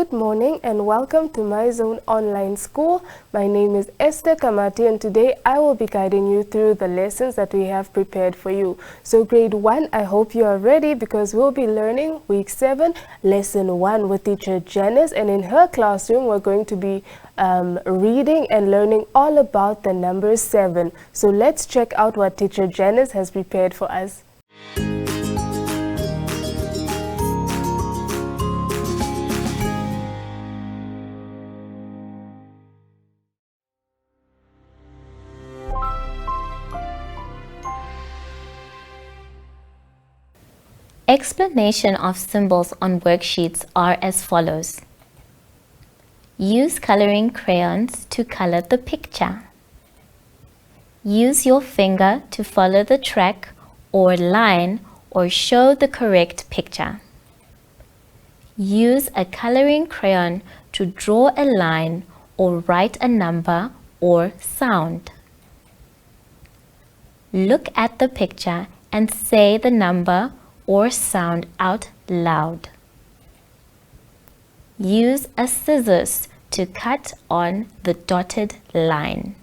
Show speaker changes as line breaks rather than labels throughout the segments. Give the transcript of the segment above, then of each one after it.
Good morning and welcome to My Zone Online School. My name is Esther Kamati and today I will be guiding you through the lessons that we have prepared for you. So grade 1, I hope you are ready because we'll be learning week 7, lesson 1 with teacher Janice, and in her classroom we're going to be reading and learning all about the number 7. So let's check out what teacher Janice has prepared for us.
Explanation of symbols on worksheets are as follows. Use coloring crayons to color the picture. Use your finger to follow the track or line or show the correct picture. Use a coloring crayon to draw a line or write a number or sound. Look at the picture and say the number or sound out loud. Use a scissors to cut on the dotted line.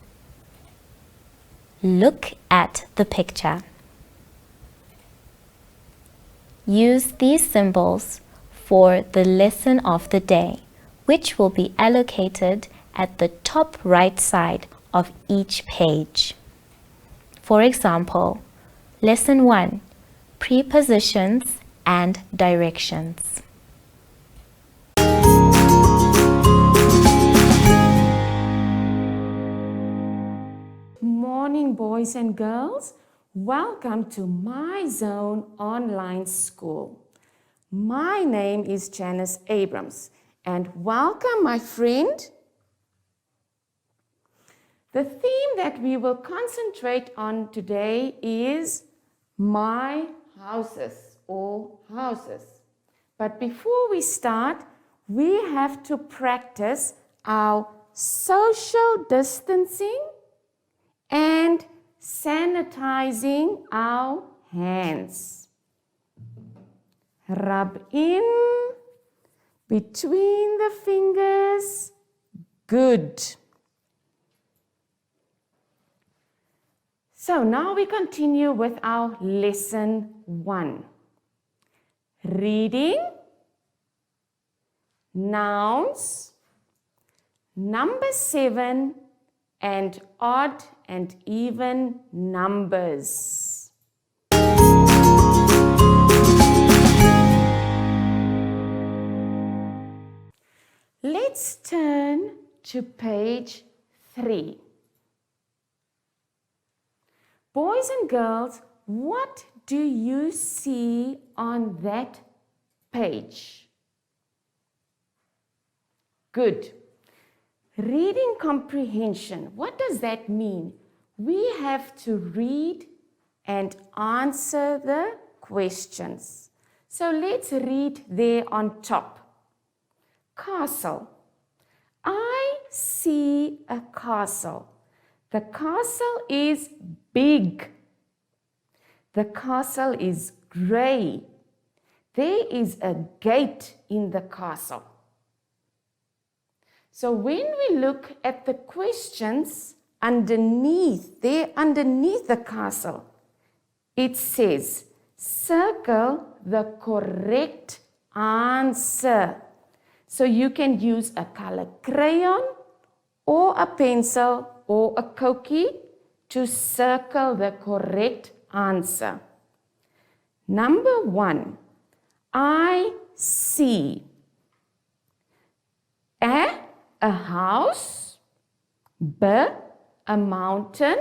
Look at the picture. Use these symbols for the lesson of the day, which will be allocated at the top right side of each page. For example, lesson 1. Prepositions and directions.
Morning, boys and girls. Welcome to My Zone Online School. My name is Janice Abrams and welcome, my friend. The theme that we will concentrate on today is my houses or houses. But before we start, we have to practice our social distancing and sanitizing our hands. Rub in between the fingers. Good. So now we continue with our lesson 1. Reading, nouns, number 7, and odd and even numbers. Let's turn to page 3. Boys and girls, what do you see on that page? Good. Reading comprehension. What does that mean? We have to read and answer the questions. So let's read there on top. Castle. I see a castle. The castle is big. The castle is grey. There is a gate in the castle. So when we look at the questions underneath the castle, it says, circle the correct answer. So you can use a color crayon or a pencil or a Koki to circle the correct answer. Number 1, I see a house, B, a mountain,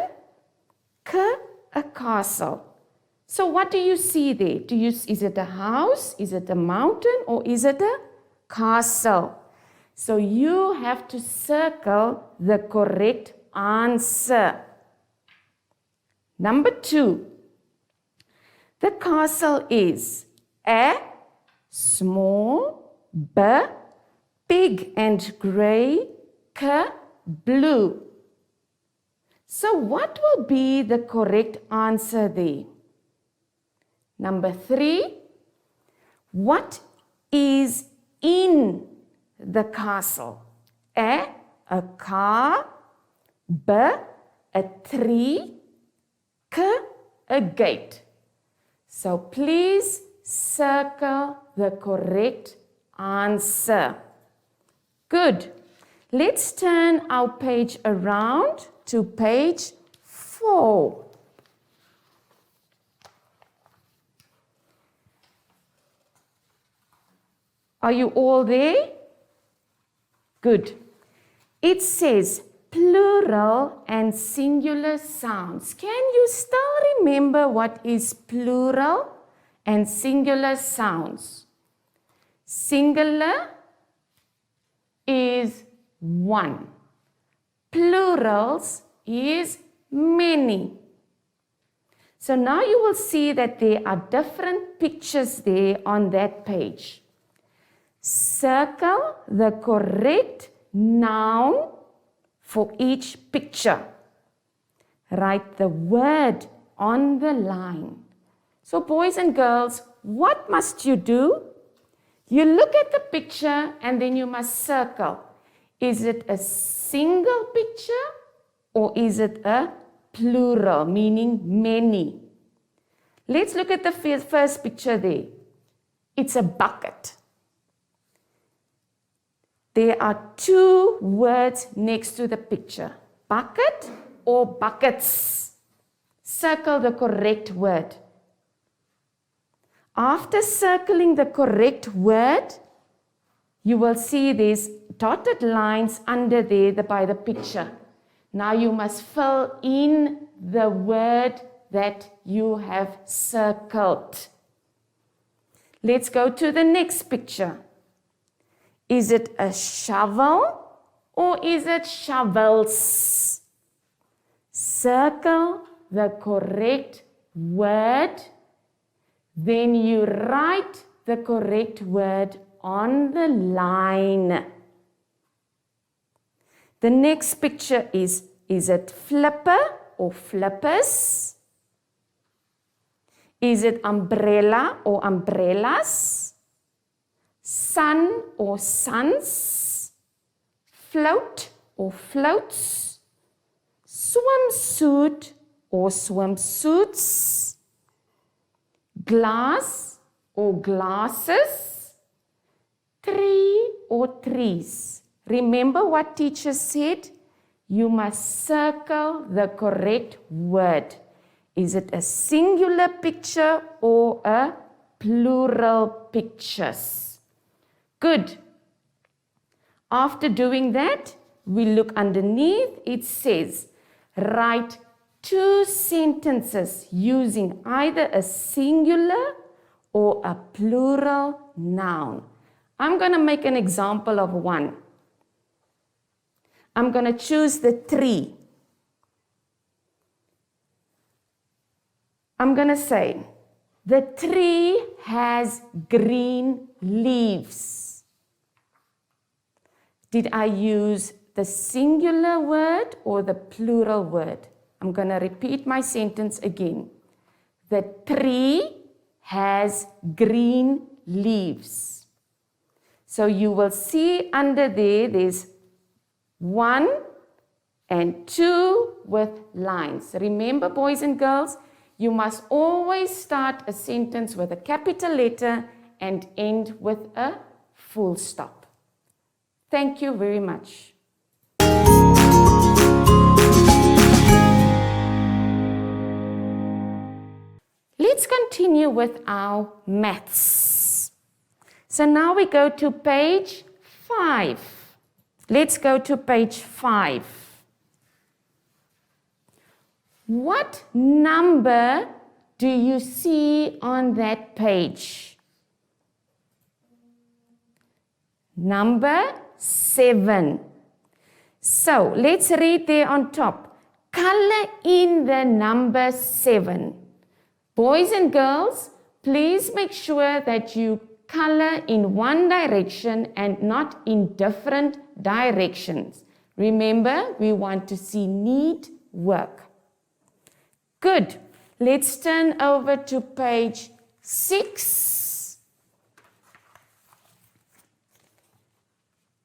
K, a castle. So what do you see there? Is it a house, is it a mountain, or is it a castle? So you have to circle the correct answer. Number 2, the castle is A, small, B, big and grey, K, blue. So what will be the correct answer there? Number 3, what is in the castle. A car. B, a tree. K, a gate. So please circle the correct answer. Good. Let's turn our page around to page 4. Are you all there? Good. It says plural and singular sounds. Can you still remember what is plural and singular sounds? Singular is one. Plurals is many. So now you will see that there are different pictures there on that page. Circle the correct noun for each picture. Write the word on the line. So boys and girls, what must you do? You look at the picture and then you must circle. Is it a single picture or is it a plural, meaning many? Let's look at the first picture there. It's a bucket. There are 2 words next to the picture. Bucket or buckets. Circle the correct word. After circling the correct word, you will see these dotted lines under there by the picture. Now you must fill in the word that you have circled. Let's go to the next picture. Is it a shovel or is it shovels? Circle the correct word. Then you write the correct word on the line. The next picture is it flipper or flippers? Is it umbrella or umbrellas? Sun or suns? Float or floats? Swimsuit or swimsuits? Glass or glasses? Tree or trees? Remember what teacher said? You must circle the correct word. Is it a singular picture or a plural pictures? Good. After doing that, we look underneath. It says, write 2 sentences using either a singular or a plural noun. I'm going to make an example of one. I'm going to choose the tree. I'm going to say, the tree has green leaves. Did I use the singular word or the plural word? I'm going to repeat my sentence again. The tree has green leaves. So you will see under there's 1 and 2 with lines. Remember, boys and girls, you must always start a sentence with a capital letter and end with a full stop. Thank you very much. Let's continue with our maths. So now we go to page 5. Let's go to page 5. What number do you see on that page? Number 7. So let's read there on top. Color in the number 7. Boys and girls, please make sure that you color in one direction and not in different directions. Remember, we want to see neat work. Good. Let's turn over to page 6.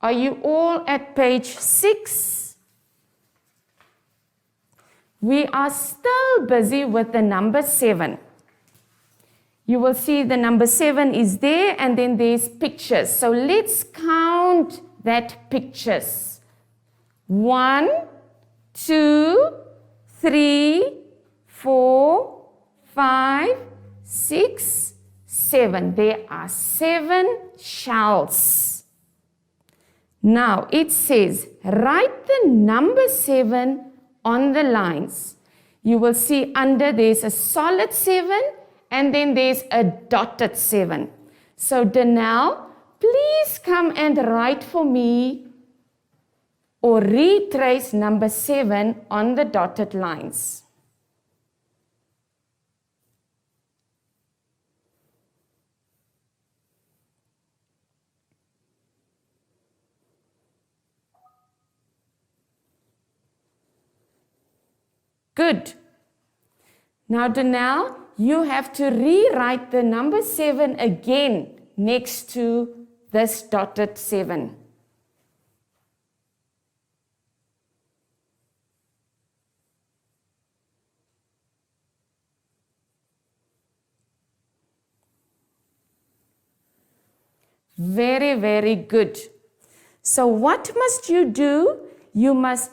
Are you all at page 6? We are still busy with the number 7. You will see the number 7 is there, and then there's pictures. So let's count that pictures. 1, 2, 3, 4, 5, 6, 7. There are 7 shells. Now it says, write the number 7 on the lines. You will see under there's a solid 7 and then there's a dotted 7. So Danelle, please come and write for me or retrace number 7 on the dotted lines. Good. Now, Danelle, you have to rewrite the number 7 again next to this dotted 7. Very, very good. So what must you do? You must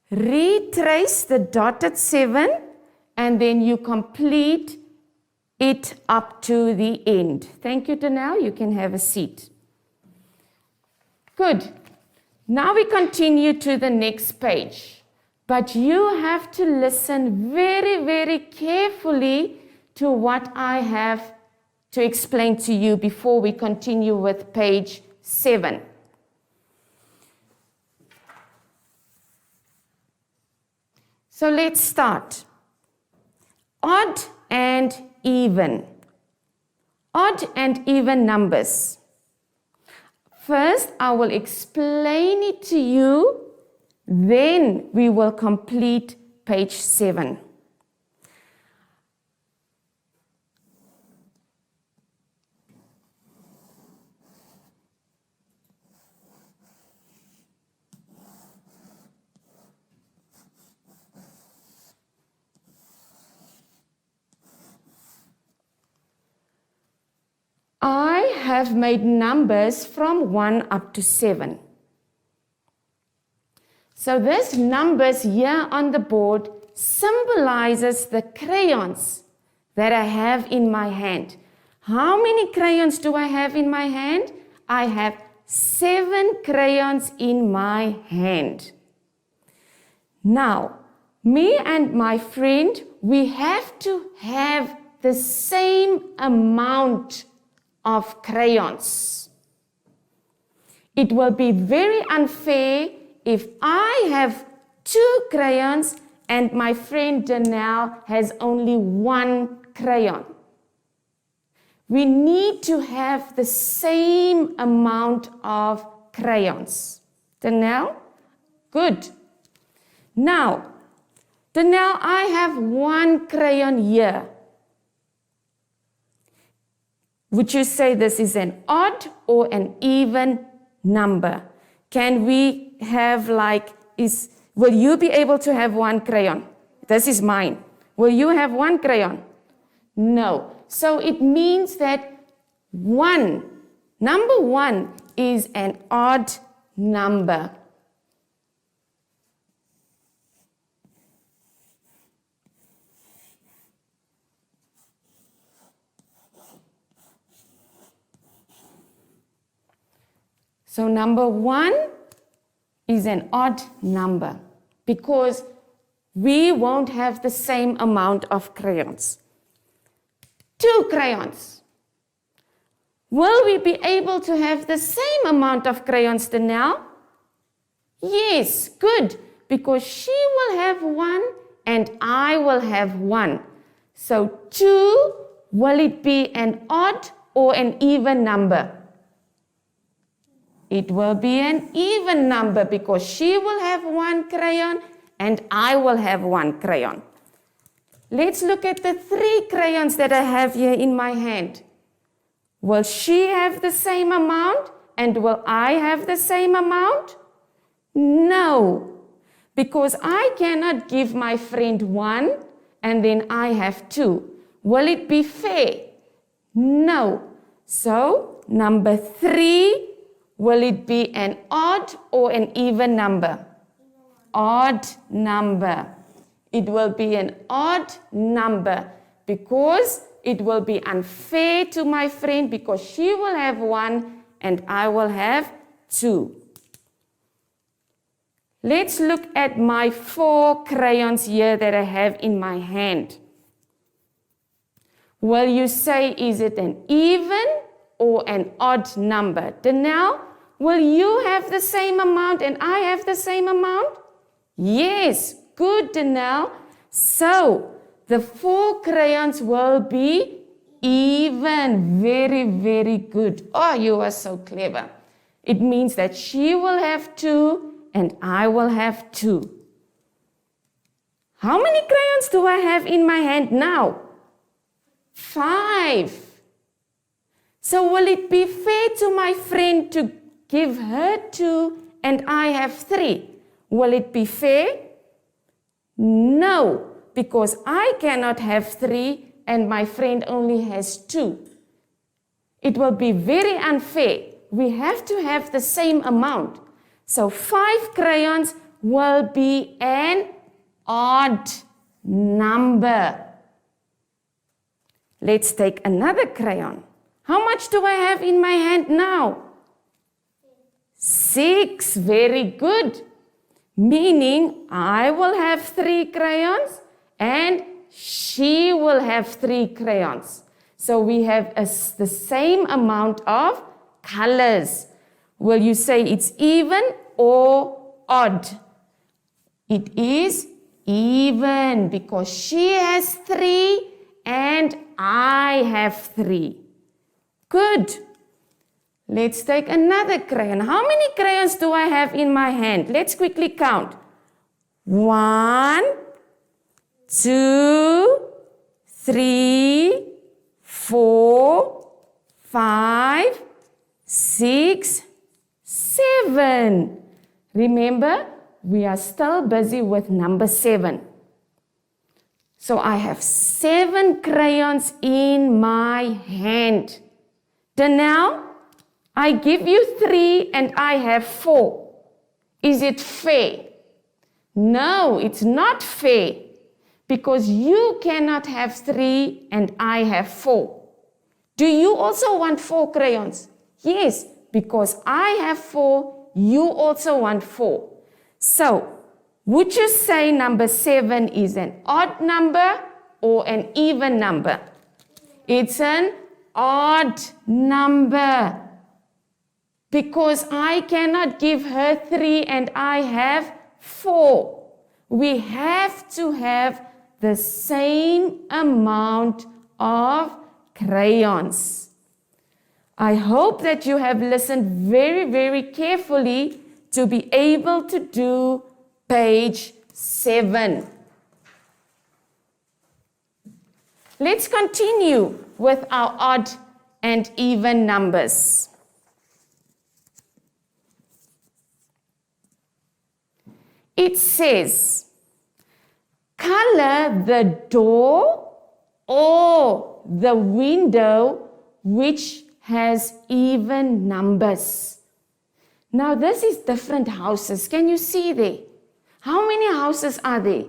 retrace the dotted 7 and then you complete it up to the end. Thank you, Danelle. You can have a seat. Good. Now we continue to the next page. But you have to listen very, very carefully to what I have to explain to you before we continue with page 7. So let's start. Odd and even. Odd and even numbers. First, I will explain it to you, then we will complete page 7. I have made numbers from 1 up to 7. So this numbers here on the board symbolizes the crayons that I have in my hand. How many crayons do I have in my hand? I have 7 crayons in my hand. Now, me and my friend, we have to have the same amount of crayons. It will be very unfair if I have 2 crayons and my friend Danelle has only 1 crayon. We need to have the same amount of crayons. Danelle? Good. Now, Danelle, I have 1 crayon here. Would you say this is an odd or an even number? Can we have will you be able to have 1 crayon? This is mine. Will you have 1 crayon? No. So it means that number 1 is an odd number. So number 1 is an odd number because we won't have the same amount of crayons. 2 crayons. Will we be able to have the same amount of crayons now? Yes, good, because she will have 1 and I will have 1. So 2, will it be an odd or an even number? It will be an even number because she will have 1 crayon and I will have 1 crayon. Let's look at the 3 crayons that I have here in my hand. Will she have the same amount And will I have the same amount? No, because I cannot give my friend 1 and then I have 2. Will it be fair? No. So, number 3, will it be an odd or an even number? Odd number. It will be an odd number because it will be unfair to my friend because she will have 1 and I will have 2. Let's look at my 4 crayons here that I have in my hand. Will you say, is it an even or an odd number? Danelle, will you have the same amount and I have the same amount? Yes, good, Danelle. So, the 4 crayons will be even. Very, very good. Oh, you are so clever. It means that she will have 2 and I will have 2. How many crayons do I have in my hand now? 5. So will it be fair to my friend to give her 2 and I have 3? Will it be fair? No, because I cannot have 3 and my friend only has 2. It will be very unfair. We have to have the same amount. So 5 crayons will be an odd number. Let's take another crayon. How much do I have in my hand now? 6. Very good. Meaning I will have 3 crayons and she will have 3 crayons. So we have the same amount of colors. Will you say it's even or odd? It is even because she has 3 and I have 3. Good. Let's take another crayon. How many crayons do I have in my hand? Let's quickly count. 1, 2, 3, 4, 5, 6, 7. Remember, we are still busy with number 7. So I have 7 crayons in my hand. Danelle, I give you 3 and I have 4. Is it fair? No, it's not fair because you cannot have 3 and I have 4. Do you also want 4 crayons? Yes, because I have 4, you also want 4. So, would you say number 7 is an odd number or an even number? It's an odd number because I cannot give her 3 and I have 4. We have to have the same amount of crayons. I hope that you have listened very, very carefully to be able to do page 7. Let's continue with our odd and even numbers. It says, color the door or the window which has even numbers. Now this is different houses. Can you see there? How many houses are there?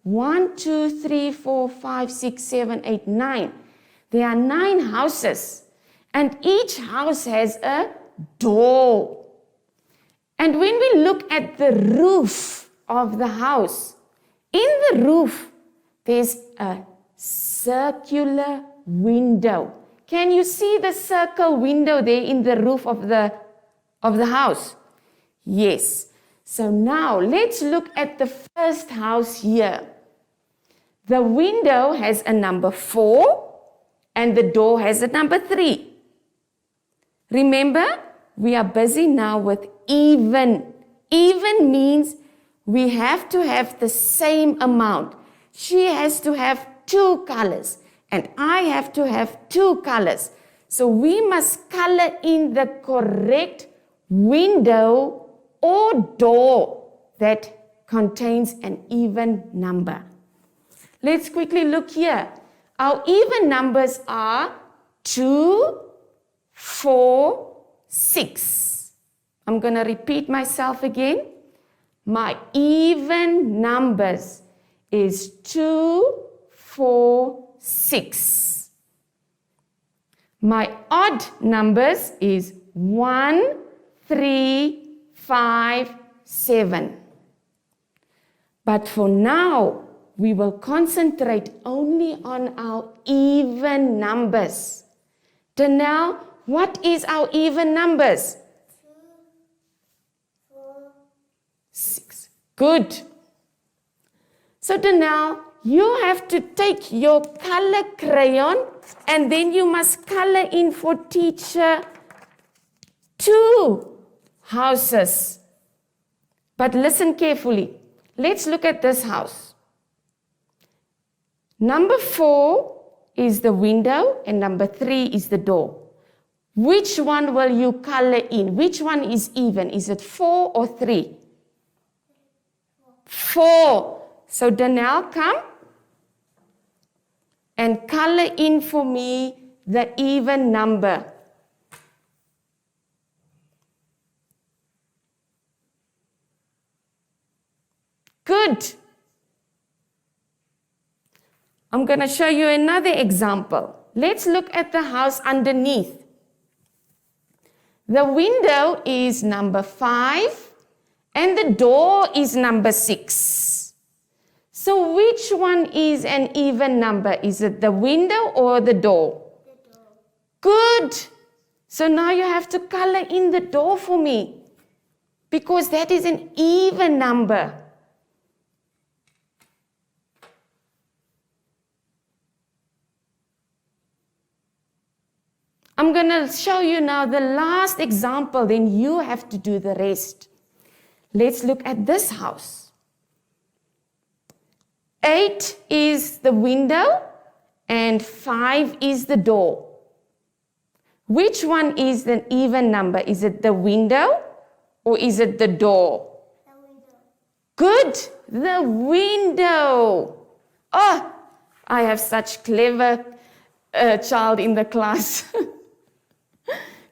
1, 2, 3, 4, 5, 6, 7, 8, 9. There are 9 houses. And each house has a door. And when we look at the roof of the house, in the roof, there's a circular window. Can you see the circle window there in the roof of the house? Yes. So now let's look at the first house here. The window has a number 4 and the door has a number 3. Remember, we are busy now with even. Even means we have to have the same amount. She has to have 2 colors and I have to have 2 colors. So we must color in the correct window or door that contains an even number? Let's quickly look here. Our even numbers are 2, 4, 6. I'm going to repeat myself again. My even numbers is 2, 4, 6. My odd numbers is 1, 3, 5, 7. But for now, we will concentrate only on our even numbers. Danelle, what is our even numbers?
2, 4,
6. Good. So Danelle, you have to take your color crayon and then you must color in for teacher 2 houses. But listen carefully. Let's look at this house. Number 4 is the window and number 3 is the door. Which one will you color in? Which one is even? Is it 4 or 3? 4. So Danelle, come and color in for me the even number. Good. I'm going to show you another example. Let's look at the house underneath. The window is number 5 and the door is number 6. So which one is an even number? Is it the window or the door?
the door.
Good. So now you have to color in the door for me because that is an even number. I'm going to show you now the last example, then you have to do the rest. Let's look at this house. 8 is the window and 5 is the door. Which one is the even number? Is it the window or is it the door?
The window.
Good, the window. Oh, I have such clever child in the class.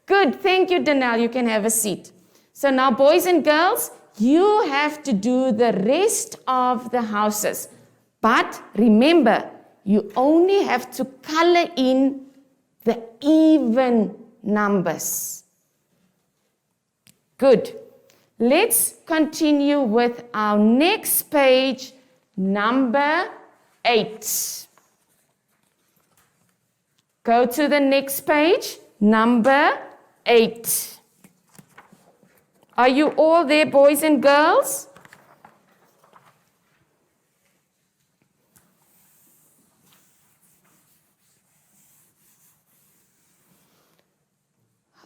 Good, thank you, Danelle. You can have a seat. So now, boys and girls, you have to do the rest of the houses. But remember, you only have to color in the even numbers. Good. Let's continue with our next page, number 8. Go to the next page, number 8. Are you all there, boys and girls?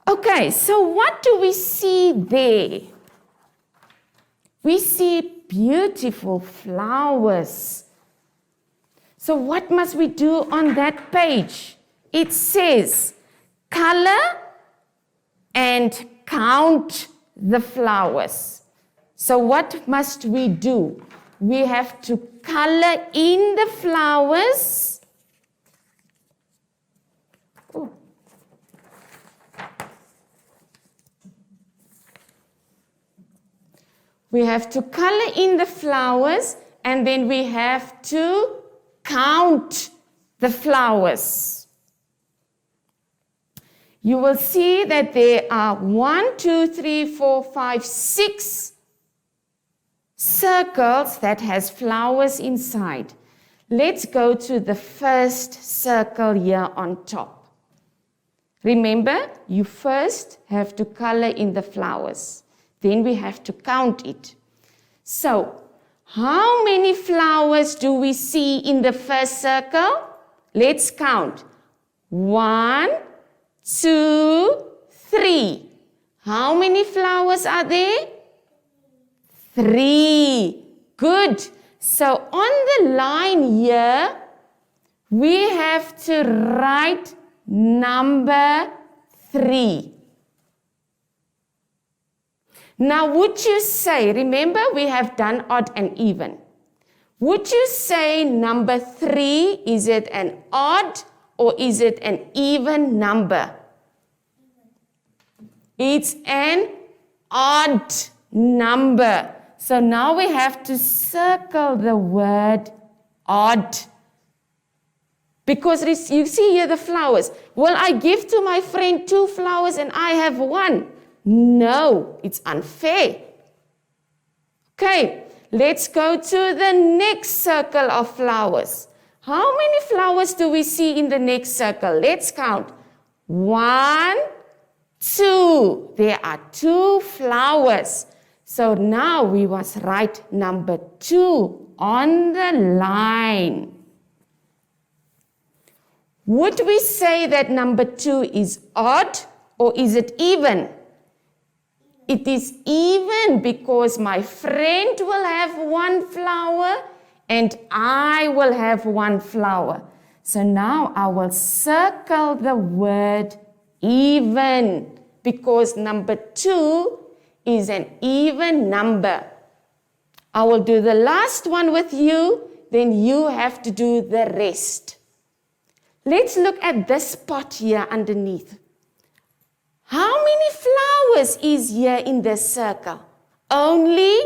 Okay, so what do we see there? We see beautiful flowers. So what must we do on that page? It says, color and count the flowers. So what must we do? We have to color in the flowers. Oh. We have to color in the flowers and then we have to count the flowers. You will see that there are 1, 2, 3, 4, 5, 6 circles that has flowers inside. Let's go to the first circle here on top. Remember, you first have to color in the flowers. Then we have to count it. So, how many flowers do we see in the first circle? Let's count. 1, 2, 3. How many flowers are there? 3. Good. So on the line here, we have to write number 3. Now, would you say, remember we have done odd and even. Would you say number 3, is it an odd or is it an even number? It's an odd number. So now we have to circle the word odd. Because you see here the flowers. Will I give to my friend 2 flowers and I have 1? No, it's unfair. Okay, let's go to the next circle of flowers. How many flowers do we see in the next circle? Let's count. 1, 2. There are 2 flowers. So now we must write number 2 on the line. Would we say that number 2 is odd or is it even? It is even because my friend will have 1 flower and I will have 1 flower. So now I will circle the word even because number 2 is an even number. I will do the last one with you, then you have to do the rest. Let's look at this pot here underneath. How many flowers is here in this circle? Only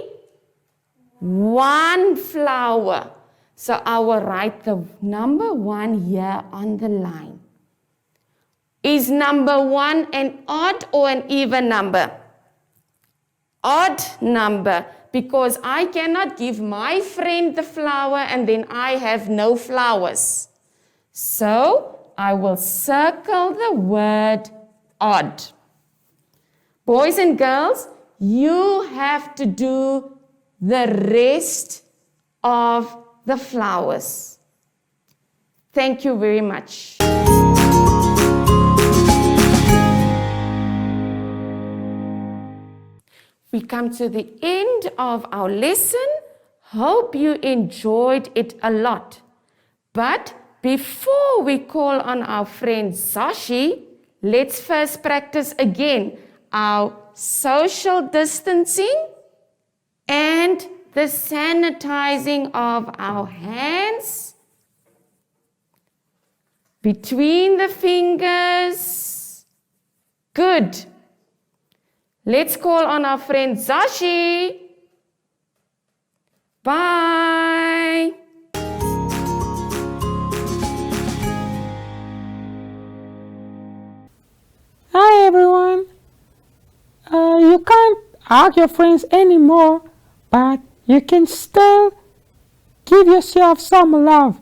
1 flower. So I will write the number 1 here on the line. Is number 1 an odd or an even number? Odd number, because I cannot give my friend the flower and then I have no flowers. So I will circle the word odd. Boys and girls, you have to do the rest of the flowers. Thank you very much. We come to the end of our lesson. Hope you enjoyed it a lot. But before we call on our friend Zashi, let's first practice again our social distancing and the sanitizing of our hands between the fingers. Good. Let's call on our friend Zashi. Bye.
Hi everyone. You can't hug your friends anymore, but you can still give yourself some love,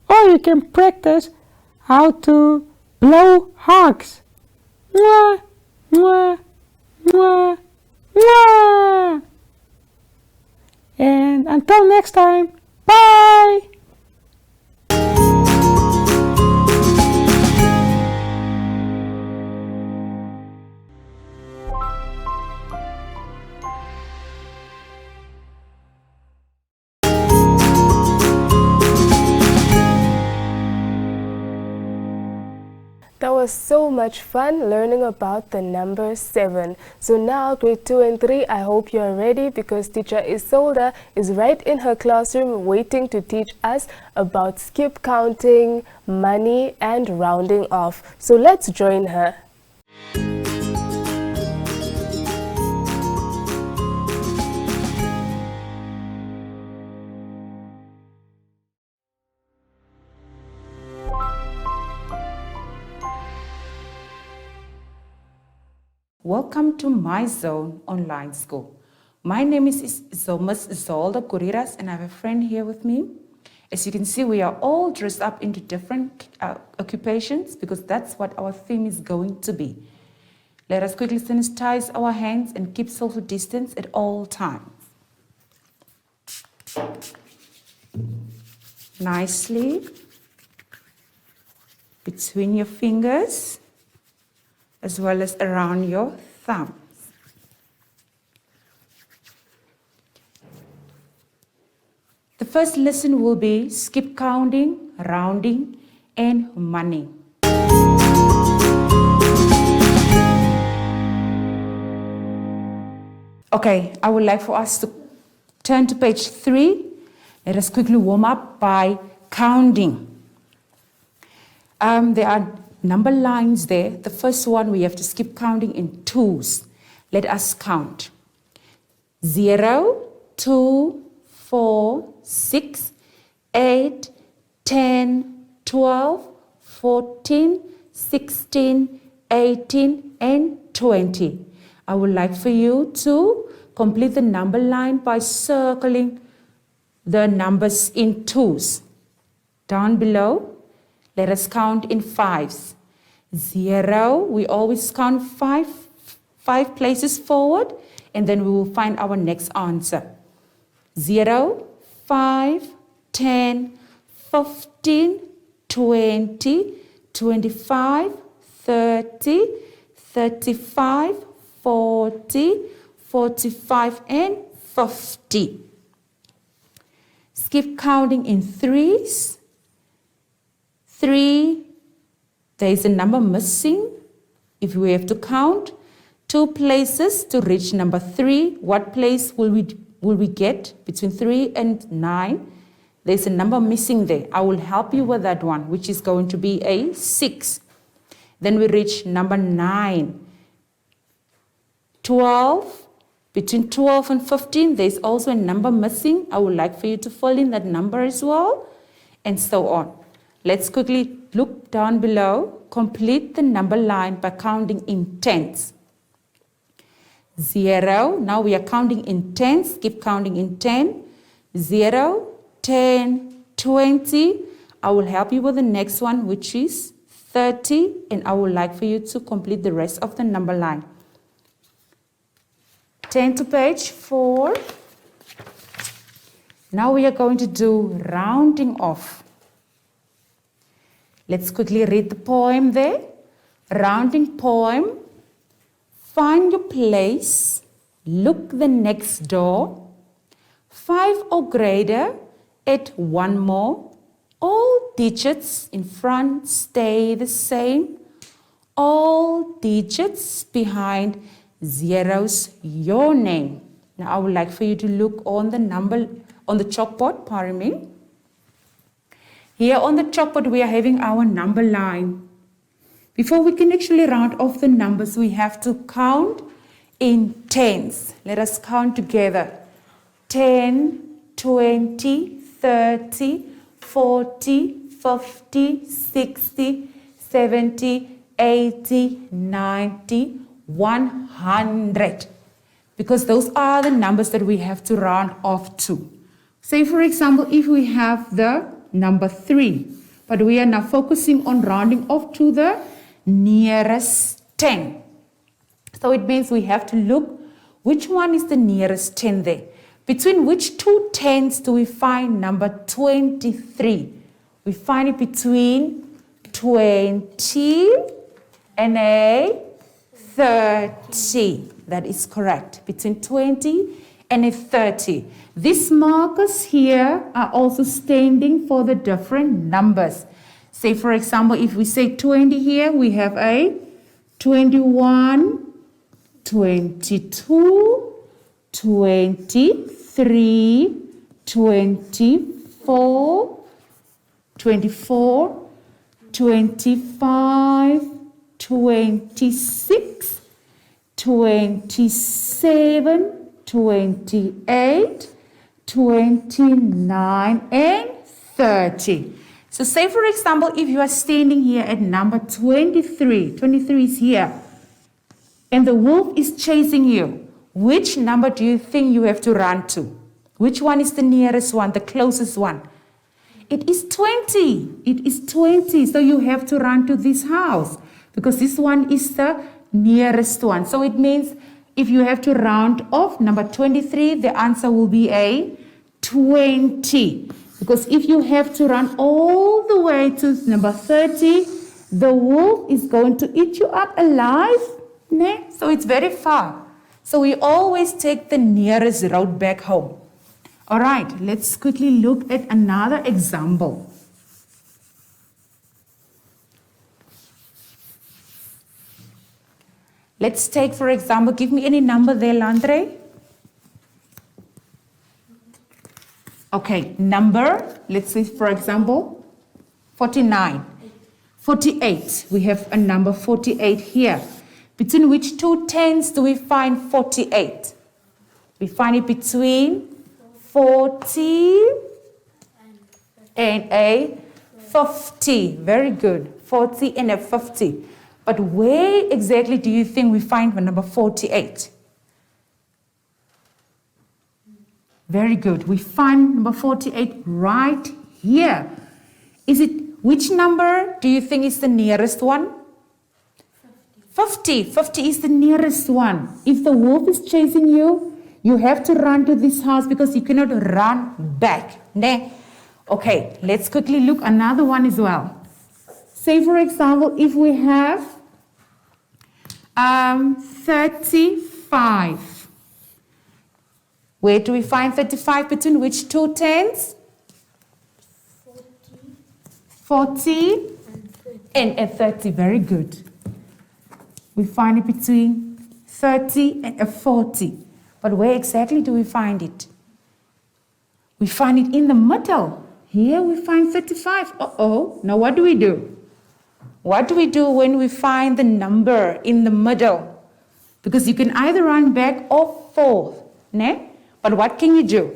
or you can practice how to blow hugs. Mwah, mwah, mwah, mwah. And until next time, bye.
That was so much fun learning about the number 7. So now grade 2 and 3, I hope you are ready because teacher Isolda is right in her classroom waiting to teach us about skip counting, money and rounding off. So let's join her.
Welcome to My Zone Online School. My name is Miss Isolda Curiras and I have a friend here with me. As you can see, we are all dressed up into different occupations because that's what our theme is going to be. Let us quickly sanitize our hands and keep social distance at all times. Nicely between your fingers, as well as around your thumbs. The first lesson will be skip counting, rounding, and money. Okay, I would like for us to turn to page 3. Let us quickly warm up by counting. There are number lines there. The first one, we have to skip counting in twos. Let us count. 0, 2, 4, 6, 8, 10, 12, 14, 16, 18, and 20. I would like for you to complete the number line by circling the numbers in twos. Down below, let us count in fives. 0, we always count five places forward, and then we will find our next answer. 0, 5, 10, 15, 20, 25, 30, 35, 40, 45, and 50. Skip counting in threes. 3, there is a number missing. If we have to count 2 places to reach number 3, what place will we get between 3 and 9? There's a number missing there. I will help you with that one, which is going to be a 6. Then we reach number 9. 12, between 12 and 15, there's also a number missing. I would like for you to fill in that number as well, and so on. Let's quickly look down below. Complete the number line by counting in tens. 0, now we are counting in tens. Keep counting in 10. 0, 10, 20. I will help you with the next one, which is 30, and I would like for you to complete the rest of the number line. Turn to page 4. Now we are going to do rounding off. Let's quickly read the poem there. Rounding poem. Find your place. Look the next door. 5 or greater, add 1 more. All digits in front stay the same. All digits behind zeros your name. Now I would like for you to look on the number on the chalkboard, pardon me. Here on the chalkboard we are having our number line. Before we can actually round off the numbers, we have to count in tens. Let us count together. 10, 20, 30, 40, 50, 60, 70, 80, 90, 100. Because those are the numbers that we have to round off to. Say for example, if we have the number 3, but we are now focusing on rounding off to the nearest 10. So it means we have to look which one is the nearest 10 there. Between which 2 tens do we find number 23? We find it between 20 and a 30. That is correct. Between 20 and a 30. These markers here are also standing for the different numbers. Say for example, if we say 20 here, we have a 21, 22, 23, 24, 24, 25, 26, 27, 28, 29, and 30. So say for example, if you are standing here at number 23, 23 is here, and the wolf is chasing you, which number do you think you have to run to? Which one is the nearest one, the closest one? It is 20. It is 20. So you have to run to this house because this one is the nearest one. So it means if you have to round off number 23, the answer will be a 20. Because if you have to run all the way to number 30, the wolf is going to eat you up alive. So it's very far. So we always take the nearest road back home. All right, let's quickly look at another example. Let's take, for example, give me any number there, Landre. Okay, number, let's say for example, 49. 48, we have a number 48 here. Between which two tens do we find 48? We find it between 40 and a 50. Very good. 40 and a 50. But where exactly do you think we find the number 48? Very good. We find number 48 right here. Which number do you think is the nearest one? 50. 50 is the nearest one. If the wolf is chasing you, you have to run to this house because you cannot run back. Ne? Okay, let's quickly look another one as well. Say for example, if we have 35. Where do we find 35? Between which two tens? 40 and 30. Very good. We find it between 30 and 40. But where exactly do we find it? We find it in the middle. Here we find 35. Uh-oh. Now what do we do? What do we do when we find the number in the middle? Because you can either run back or forth. Ne? But what can you do?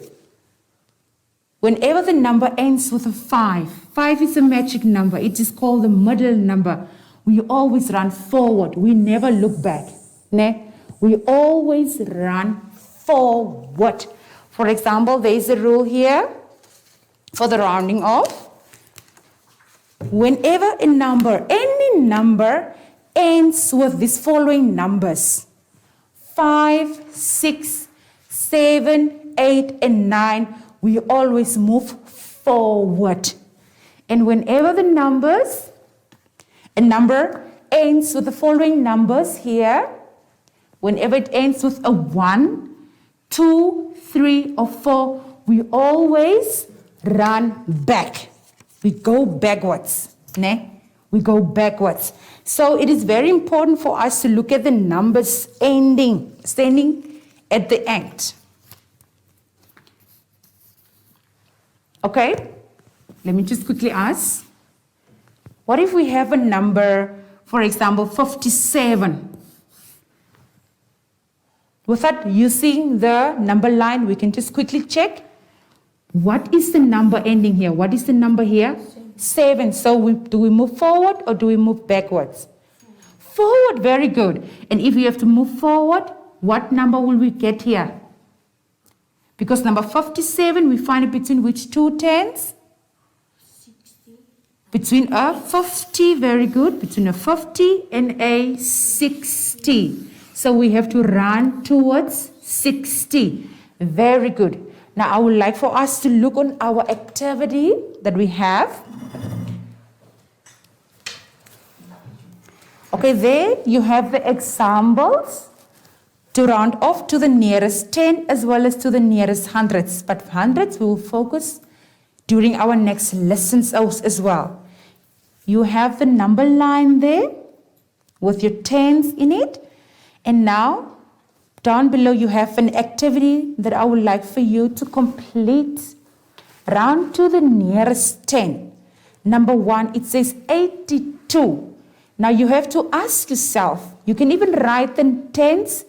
Whenever the number ends with a 5, 5 is a magic number. It is called the middle number. We always run forward. We never look back. Ne? We always run forward. For example, there is a rule here for the rounding off. Whenever a number, any number, ends with these following numbers: 5, 6, 7, 8, and 9, we always move forward. And whenever a number ends with the following numbers here, whenever it ends with a 1, 2, 3, or 4, we always run back. We go backwards. Ne? We go backwards. So it is very important for us to look at the numbers standing at the end. Okay? Let me just quickly ask. What if we have a number, for example, 57? Without using the number line, we can just quickly check. What is the number ending here? What is the number here? 7. So do we move forward or do we move backwards? Forward, very good. And if we have to move forward, what number will we get here? Because number 57, we find it between which two tens? 60. Between a 50, very good. Between a 50 and a 60. So we have to run towards 60. Very good. Now I would like for us to look on our activity that we have. Okay, there you have the examples to round off to the nearest 10 as well as to the nearest hundreds. But hundreds we will focus during our next lessons as well. You have the number line there with your tens in it. And now down below you have an activity that I would like for you to complete. Round to the nearest 10. Number 1, it says 82. Now you have to ask yourself, you can even write the tens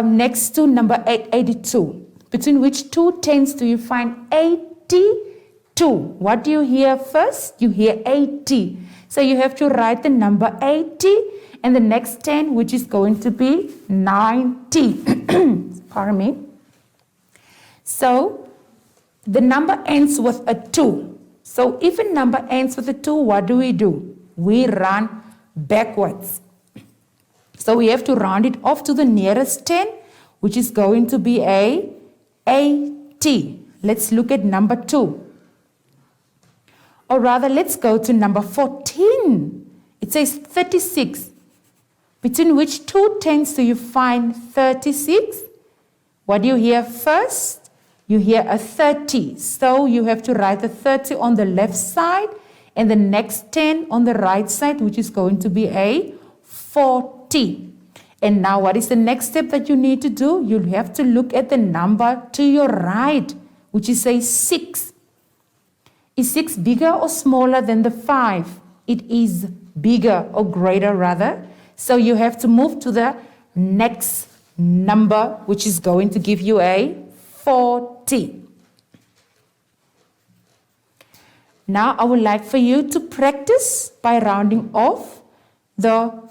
next to number 82. Between which two tens do you find 82? What do you hear first? You hear 80. So you have to write the number 80 and the next 10, which is going to be 90. Pardon me. So the number ends with a 2. So if a number ends with a 2, what do? We run backwards. So we have to round it off to the nearest 10, which is going to be a 80. Let's look at number 2. Or rather, let's go to number 14. It says 36. Between which two tens do you find 36? What do you hear first? You hear a 30. So you have to write a 30 on the left side and the next 10 on the right side, which is going to be a 40. And now what is the next step that you need to do? You'll have to look at the number to your right, Would you say 6? Is 6 bigger or smaller than the 5? It is bigger or greater rather. So you have to move to the next number, which is going to give you a 40. Now I would like for you to practice by rounding off the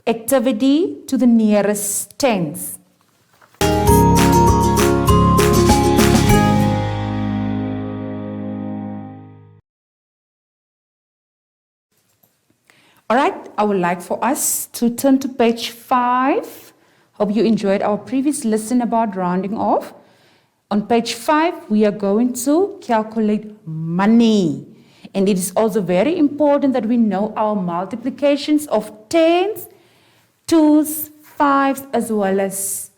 activity to the nearest tens. All right, I would like for us to turn to page 5. Hope you enjoyed our previous lesson about rounding off. On page 5, we are going to calculate money. And it is also very important that we know our multiplications of tens, twos, fives, as well as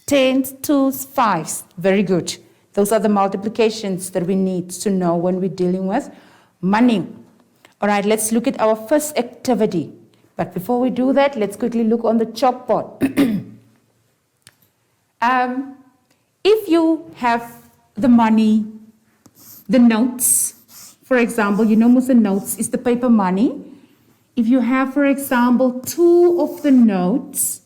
tens, twos, fives. Very good. Those are the multiplications that we need to know when we're dealing with money. All right, let's look at our first activity. But before we do that, let's quickly look on the chalkboard. If you have the money, the notes, for example, you know most of the notes is the paper money. If you have, for example, 2 of the notes,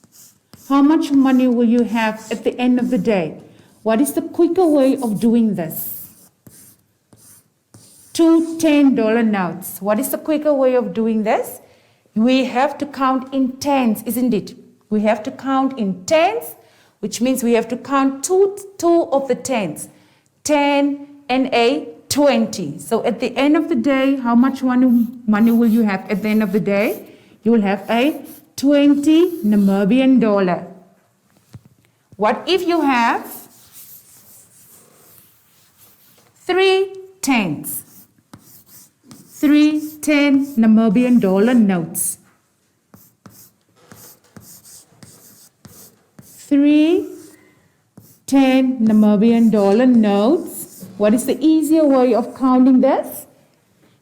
how much money will you have at the end of the day? What is the quicker way of doing this? 2 $10 notes. What is the quicker way of doing this? We have to count in tens, isn't it? We have to count in tens, which means we have to count two of the tens. 10 and a 20. So at the end of the day, how much money will you have at the end of the day? You will have a 20 Namibian dollar. What if you have 3 tens? 3 10 Namibian dollar notes. 3 10 Namibian dollar notes. What is the easier way of counting this?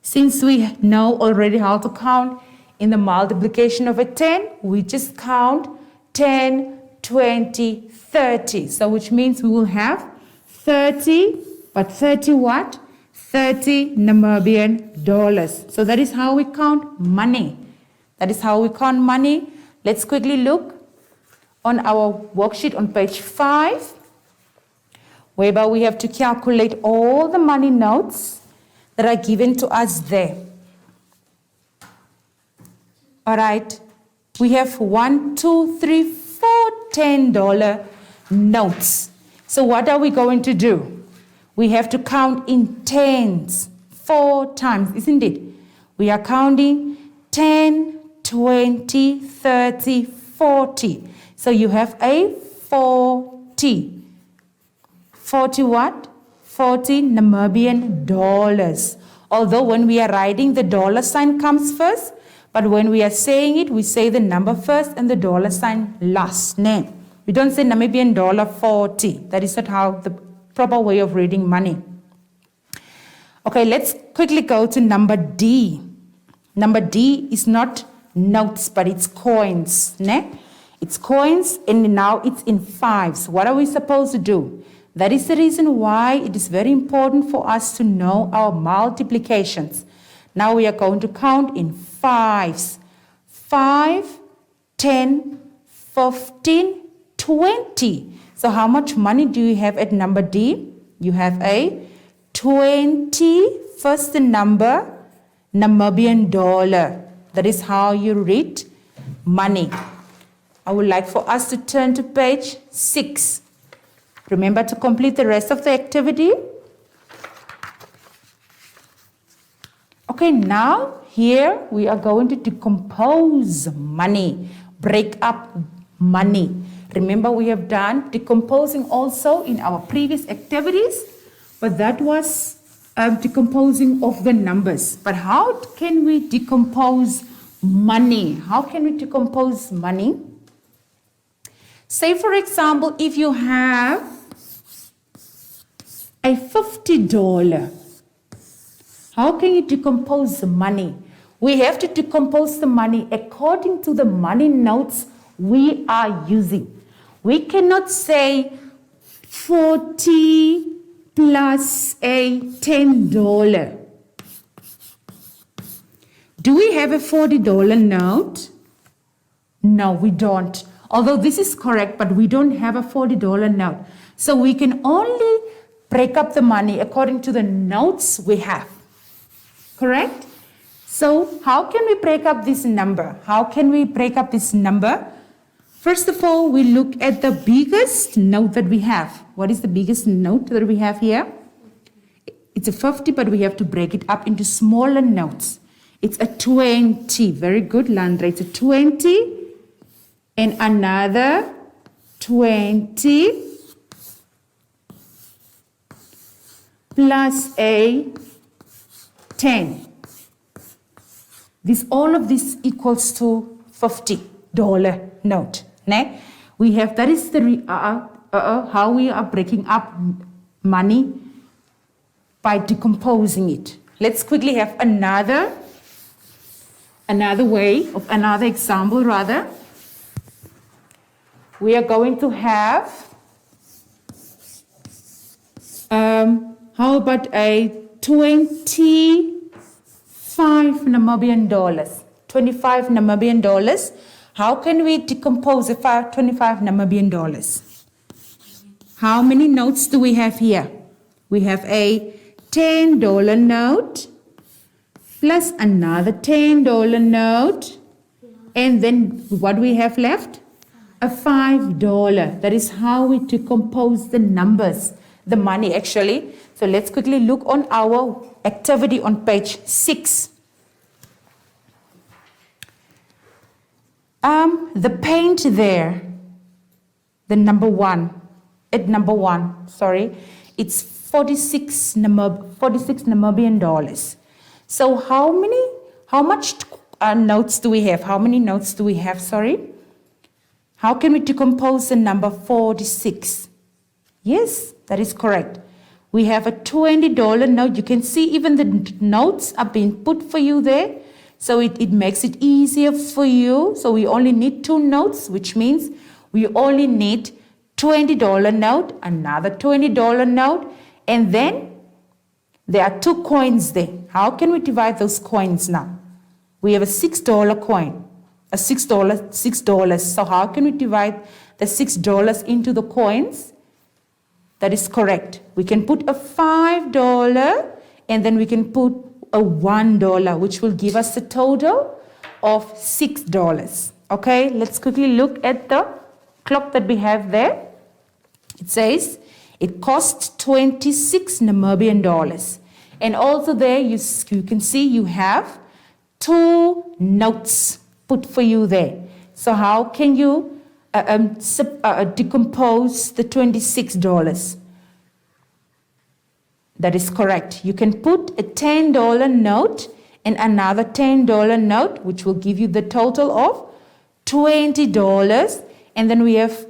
Since we know already how to count in the multiplication of a 10, we just count 10, 20, 30. So which means we will have 30, but 30 what? 30 Namibian dollars. So that is how we count money. That is how we count money. Let's quickly look on our worksheet on page 5, whereby we have to calculate all the money notes that are given to us there. All right, we have 1, 2, 3, 4 $10 notes. So what are we going to do? We have to count in tens 4 times, isn't it? We are counting 10, 20, 30, 40. So you have a 40. 40 what? 40 Namibian dollars. Although when we are writing, the dollar sign comes first, but when we are saying it, we say the number first and the dollar sign last. Name. We don't say Namibian dollar 40. That is not how the proper way of reading money. Okay, let's quickly go to number D. Number D is not notes, but it's coins. Ne? It's coins, and now it's in fives. What are we supposed to do? That is the reason why it is very important for us to know our multiplications. Now we are going to count in fives. 5, 10, 15, 20. So how much money do you have at number D? You have a 20, first the number, Namibian dollar. That is how you read money. I would like for us to turn to page 6. Remember to complete the rest of the activity. Okay, now here we are going to decompose money, break up money. Remember, we have done decomposing also in our previous activities, but that was decomposing of the numbers. But how can we decompose money? How can we decompose money? Say, for example, if you have a $50, how can you decompose the money? We have to decompose the money according to the money notes we are using. We cannot say 40 plus a $10. Do we have a $40 note? No, we don't. Although this is correct, but we don't have a $40 note. So we can only break up the money according to the notes we have. Correct? So how can we break up this number? How can we break up this number? First of all, we look at the biggest note that we have. What is the biggest note that we have here? It's a 50, but we have to break it up into smaller notes. It's a 20. Very good, Landra. It's a 20 and another 20 plus a 10. All of this equals to $50 note. Ne? We have, that is the how we are breaking up money by decomposing it. Let's quickly have another example rather. We are going to have, how about a 25 Namibian dollars? 25 Namibian dollars. How can we decompose the 25 Namibian dollars? How many notes do we have here? We have a $10 note plus another $10 note, and then what we have left? A $5. That is how we decompose the numbers, the money actually. So let's quickly look on our activity on page 6. The paint there, the number one, it's 46 Namibian dollars. So how much notes do we have? How many notes do we have, How can we decompose the number 46? Yes, that is correct. We have a $20 note. You can see even the notes are being put for you there. So it makes it easier for you. So we only need 2 notes, which means we only need $20 note, another $20 note, and then there are 2 coins there. How can we divide those coins now? We have a $6 coin, a $6. So how can we divide the $6 into the coins? That is correct. We can put a $5 and then we can put a $1, which will give us a total of $6. Okay, let's quickly look at the clock that we have there. It says it costs 26 Namibian dollars. And also there you can see you have 2 notes put for you there. So how can you decompose the $26? That is correct. You can put a $10 note and another $10 note, which will give you the total of $20. And then we have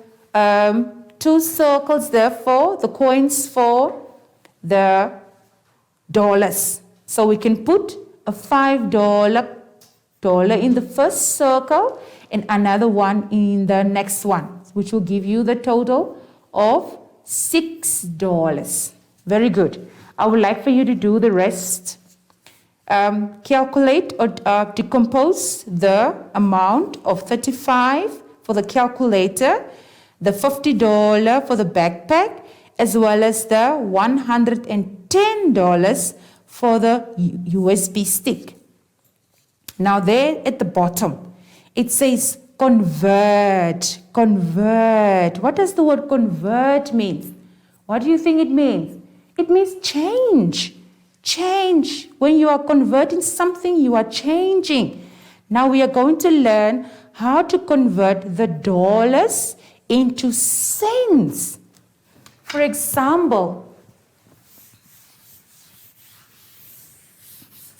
2 circles there for the coins for the dollars. So we can put a $5 in the first circle and another one in the next one, which will give you the total of $6. Very good. I would like for you to do the rest. Calculate or decompose the amount of 35 for the calculator, the $50 for the backpack, as well as the $110 for the USB stick. Now there at the bottom, it says convert, convert. What does the word convert mean? What do you think it means? It means change, change. When you are converting something, you are changing. Now we are going to learn how to convert the dollars into cents. For example,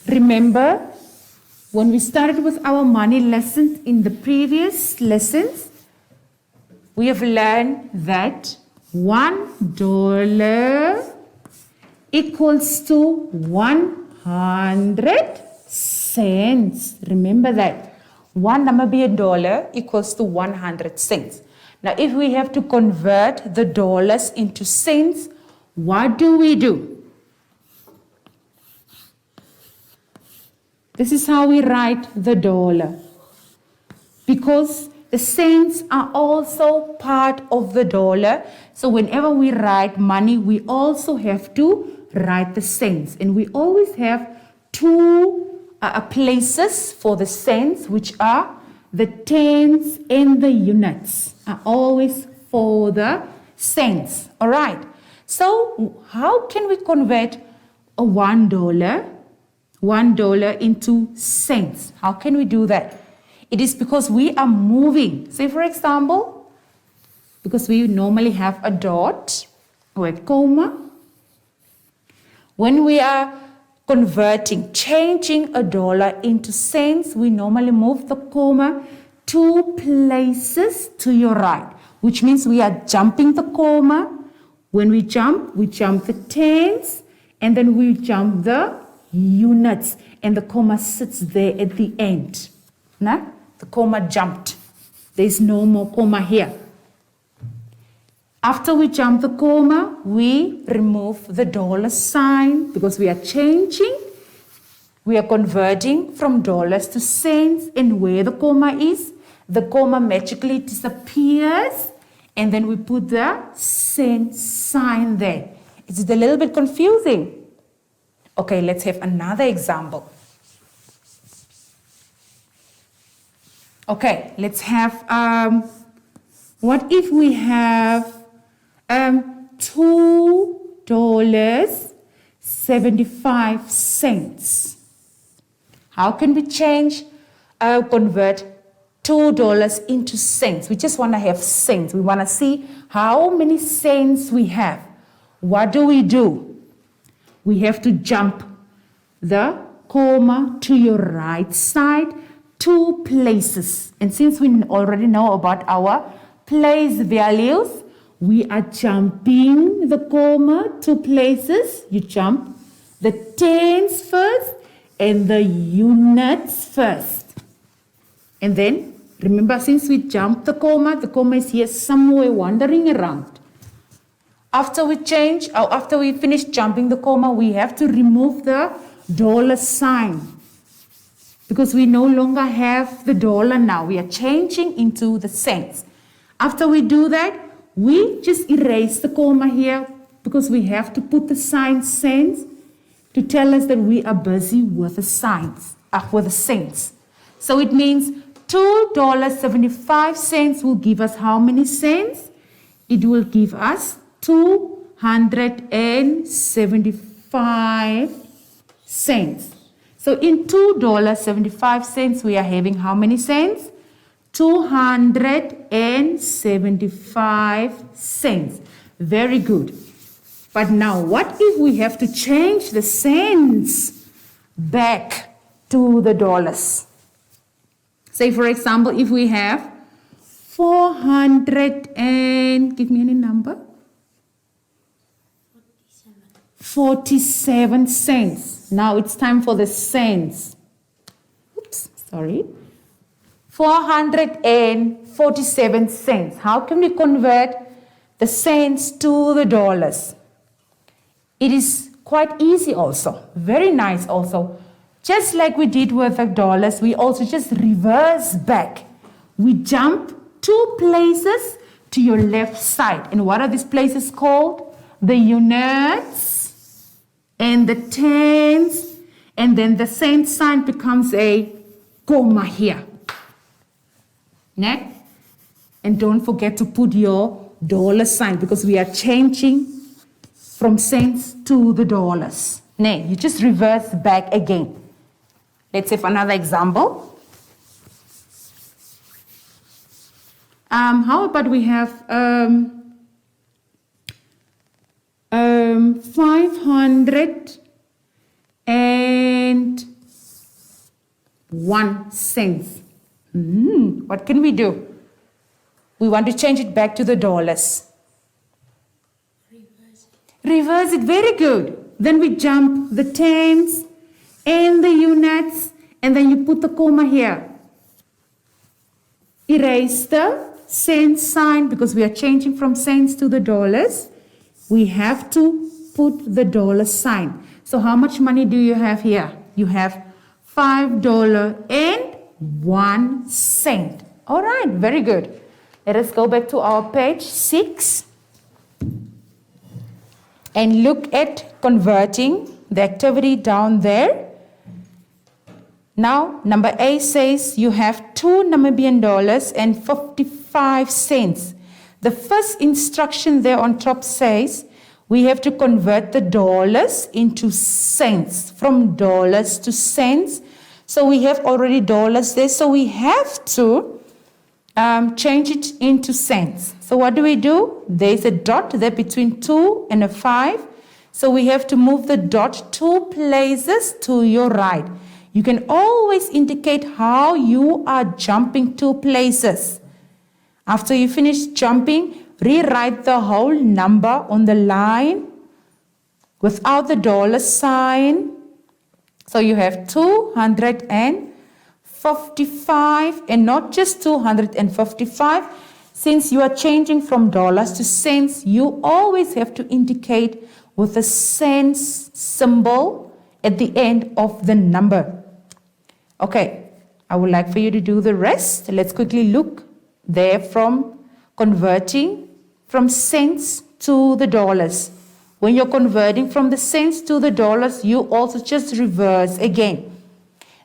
remember when we started with our money lessons in the previous lessons, we have learned that $1 equals to 100 cents. Remember that. $1 Namibian equals to 100 cents. Now, if we have to convert the dollars into cents, what do? This is how we write the dollar. Because the cents are also part of the dollar. So whenever we write money, we also have to write the cents. And we always have two places for the cents, which are the tens and the units are always for the cents. All right. So how can we convert a $1 into cents? How can we do that? It is because we are moving. Say for example, because we normally have a dot or a comma. When we are converting, changing a dollar into cents, we normally move the comma 2 places to your right, which means we are jumping the comma. When we jump the tens, and then we jump the units, and the comma sits there at the end. Nah? The comma jumped. There's no more comma here. After we jump the comma, we remove the dollar sign because we are changing. We are converting from dollars to cents, and where the comma is, the comma magically disappears, and then we put the cent sign there. It's a little bit confusing. Okay, let's have another example. Okay, let's have, what if we have $2.75? How can we convert $2 into cents? We just want to have cents. We want to see how many cents we have. What do? We have to jump the comma to your right side 2 places. And since we already know about our place values, we are jumping the comma 2 places. You jump the tens first and the units first. And then, remember, since we jumped the comma is here somewhere wandering around. After we finish jumping the comma, we have to remove the dollar sign because we no longer have the dollar now. We are changing into the cents. After we do that, we just erase the comma here because we have to put the sign cents to tell us that we are busy with the signs, with the cents. So it means $2.75 will give us how many cents? It will give us 275 cents. So in $2.75 we are having how many cents? 275 cents. Very good. But now what if we have to change the cents back to the dollars? Say for example, if we have 47 cents. Now it's time for the cents. Oops, sorry. 447 cents. How can we convert the cents to the dollars? It is quite easy also. Very nice also. Just like we did with the dollars, we also just reverse back. We jump 2 places to your left side. And what are these places called? The units and the tens. And then the cent sign becomes a comma here. Next. And don't forget to put your dollar sign because we are changing from cents to the dollars. Now, you just reverse back again. Let's have another example. How about we have 501 cents. What can we do? We want to change it back to the dollars. Reverse it. Very good. Then we jump the tens and the units, and then you put the comma here. Erase the cent sign, because we are changing from cents to the dollars, we have to put the dollar sign. So how much money do you have here? You have $5.01. All right, very good. Let us go back to our page 6 and look at converting the activity down there. Now, number A says you have 2 Namibian dollars and 55 cents. The first instruction there on top says we have to convert the dollars into cents, from dollars to cents. So we have already dollars there, so we have to change it into cents. So what do? There's a dot there between 2 and a 5. So we have to move the dot 2 places to your right. You can always indicate how you are jumping 2 places. After you finish jumping, rewrite the whole number on the line without the dollar sign. So you have 255, and not just 255. Since you are changing from dollars to cents, you always have to indicate with a cents symbol at the end of the number. Okay, I would like for you to do the rest. Let's quickly look there from converting from cents to the dollars. When you're converting from the cents to the dollars, you also just reverse again.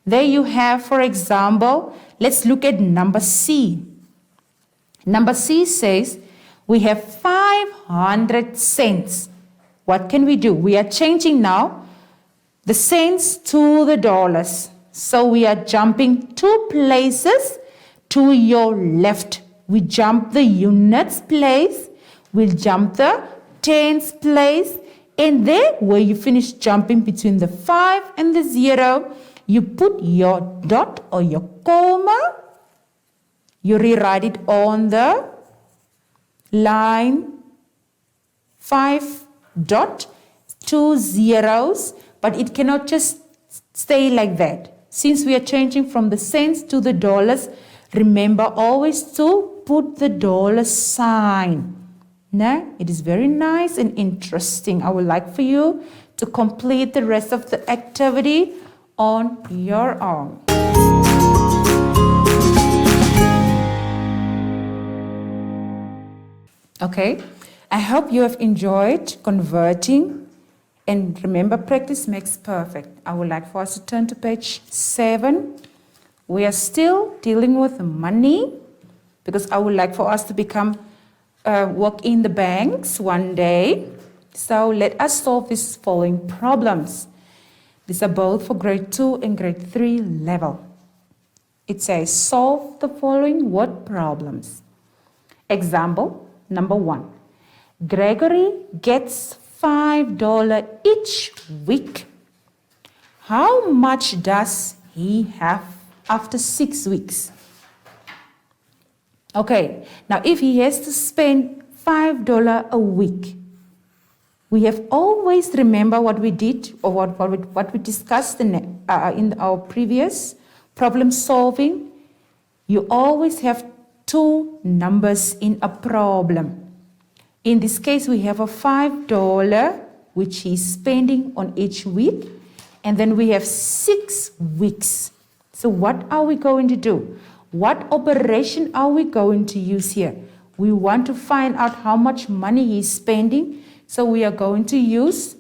There you have, for example, let's look at number C. Number C says we have 500 cents. What can we do? We are changing now the cents to the dollars. So we are jumping 2 places to your left. We jump the units place, we'll jump the tens place, and there where you finish jumping between the 5 and the 0, you put your dot or your comma, you rewrite it on the line, 5 dot, 2 zeros, but it cannot just stay like that. Since we are changing from the cents to the dollars, remember always to put the dollar sign. Now, it is very nice and interesting. I would like for you to complete the rest of the activity on your own. Okay, I hope you have enjoyed converting. And remember, practice makes perfect. I would like for us to turn to page 7. We are still dealing with money, because I would like for us to work in the banks one day. So let us solve these following problems. These are both for grade 2 and grade 3 level. It says solve the following word problems. Example number 1. Gregory gets $5 each week. How much does he have after 6 weeks? Okay, now if he has to spend $5 a week, we have always remember what we did, or what we discussed in our previous problem solving. You always have 2 numbers in a problem. In this case, we have a $5 which he's spending on each week, and then we have 6 weeks. So what are we going to do? What operation are we going to use here? We want to find out how much money he's spending, so we are going to use,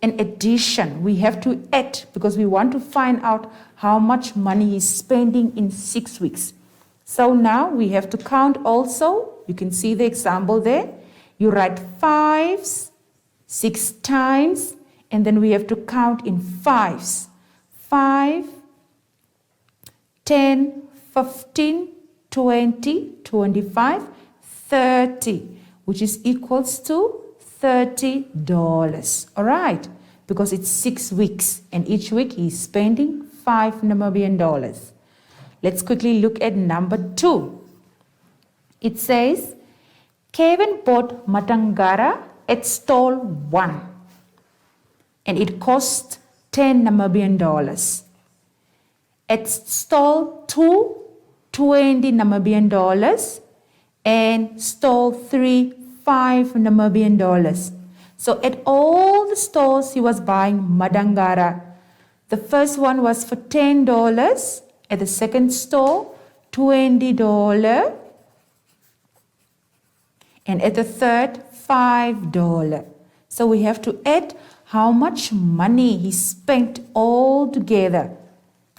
an addition. We have to add, because we want to find out how much money he's spending in 6 weeks. So now we have to count also. You can see the example there. You write 5s 6 times, and then we have to count in 5s. 5, 10, 15, 20, 25, 30, which is equals to $30. All right, because it's 6 weeks, and each week he's spending 5 Namibian dollars. Let's quickly look at number 2. It says, Kevin bought Matangara at stall 1, and it cost 10 Namibian dollars. At stall 2, 20 Namibian dollars and stole 3 5 Namibian dollars. So at all the stores he was buying Madangara. The first one was for $10, at the second store $20, and at the third $5. So we have to add how much money he spent all together.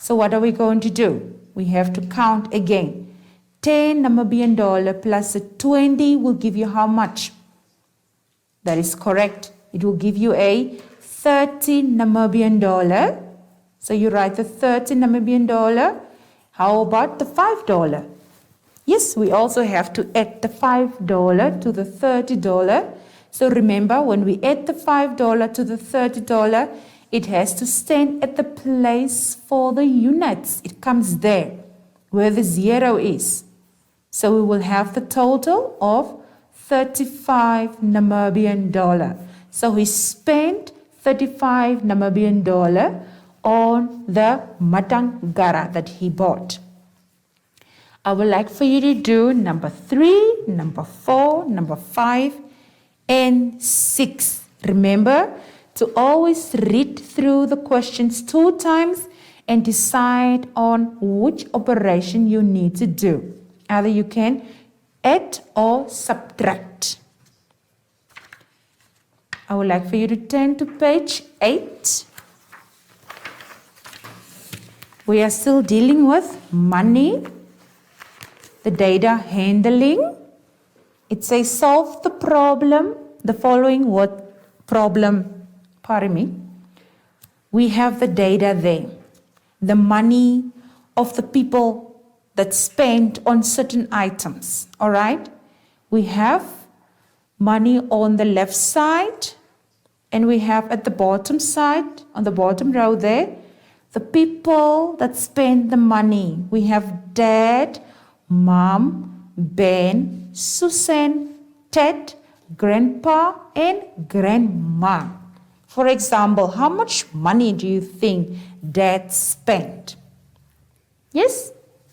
So what are we going to do? We have to count again. 10 Namibian dollar plus a 20 will give you how much? That is correct. It will give you a 30 Namibian dollar. So you write the 30 Namibian dollar. How about the $5? Yes, we also have to add the $5 to the $30. So remember, when we add the $5 to the $30, it has to stand at the place for the units. It comes there, where the 0 is. So we will have the total of 35 Namibian dollar. So he spent 35 Namibian dollar on the Madangara that he bought. I would like for you to do number 3, number 4, number 5, and 6. Remember to always read through the questions 2 times and decide on which operation you need to do. Either you can add or subtract. I would like for you to turn to page 8. We are still dealing with money, the data handling. It says solve the problem, the following word problem, pardon me. We have the data there, the money of the people that spent on certain items, all right? We have money on the left side, and we have at the bottom side, on the bottom row there, the people that spend the money. We have Dad, Mom, Ben, Susan, Ted, Grandpa, and Grandma. For example, how much money do you think Dad spent? Yes?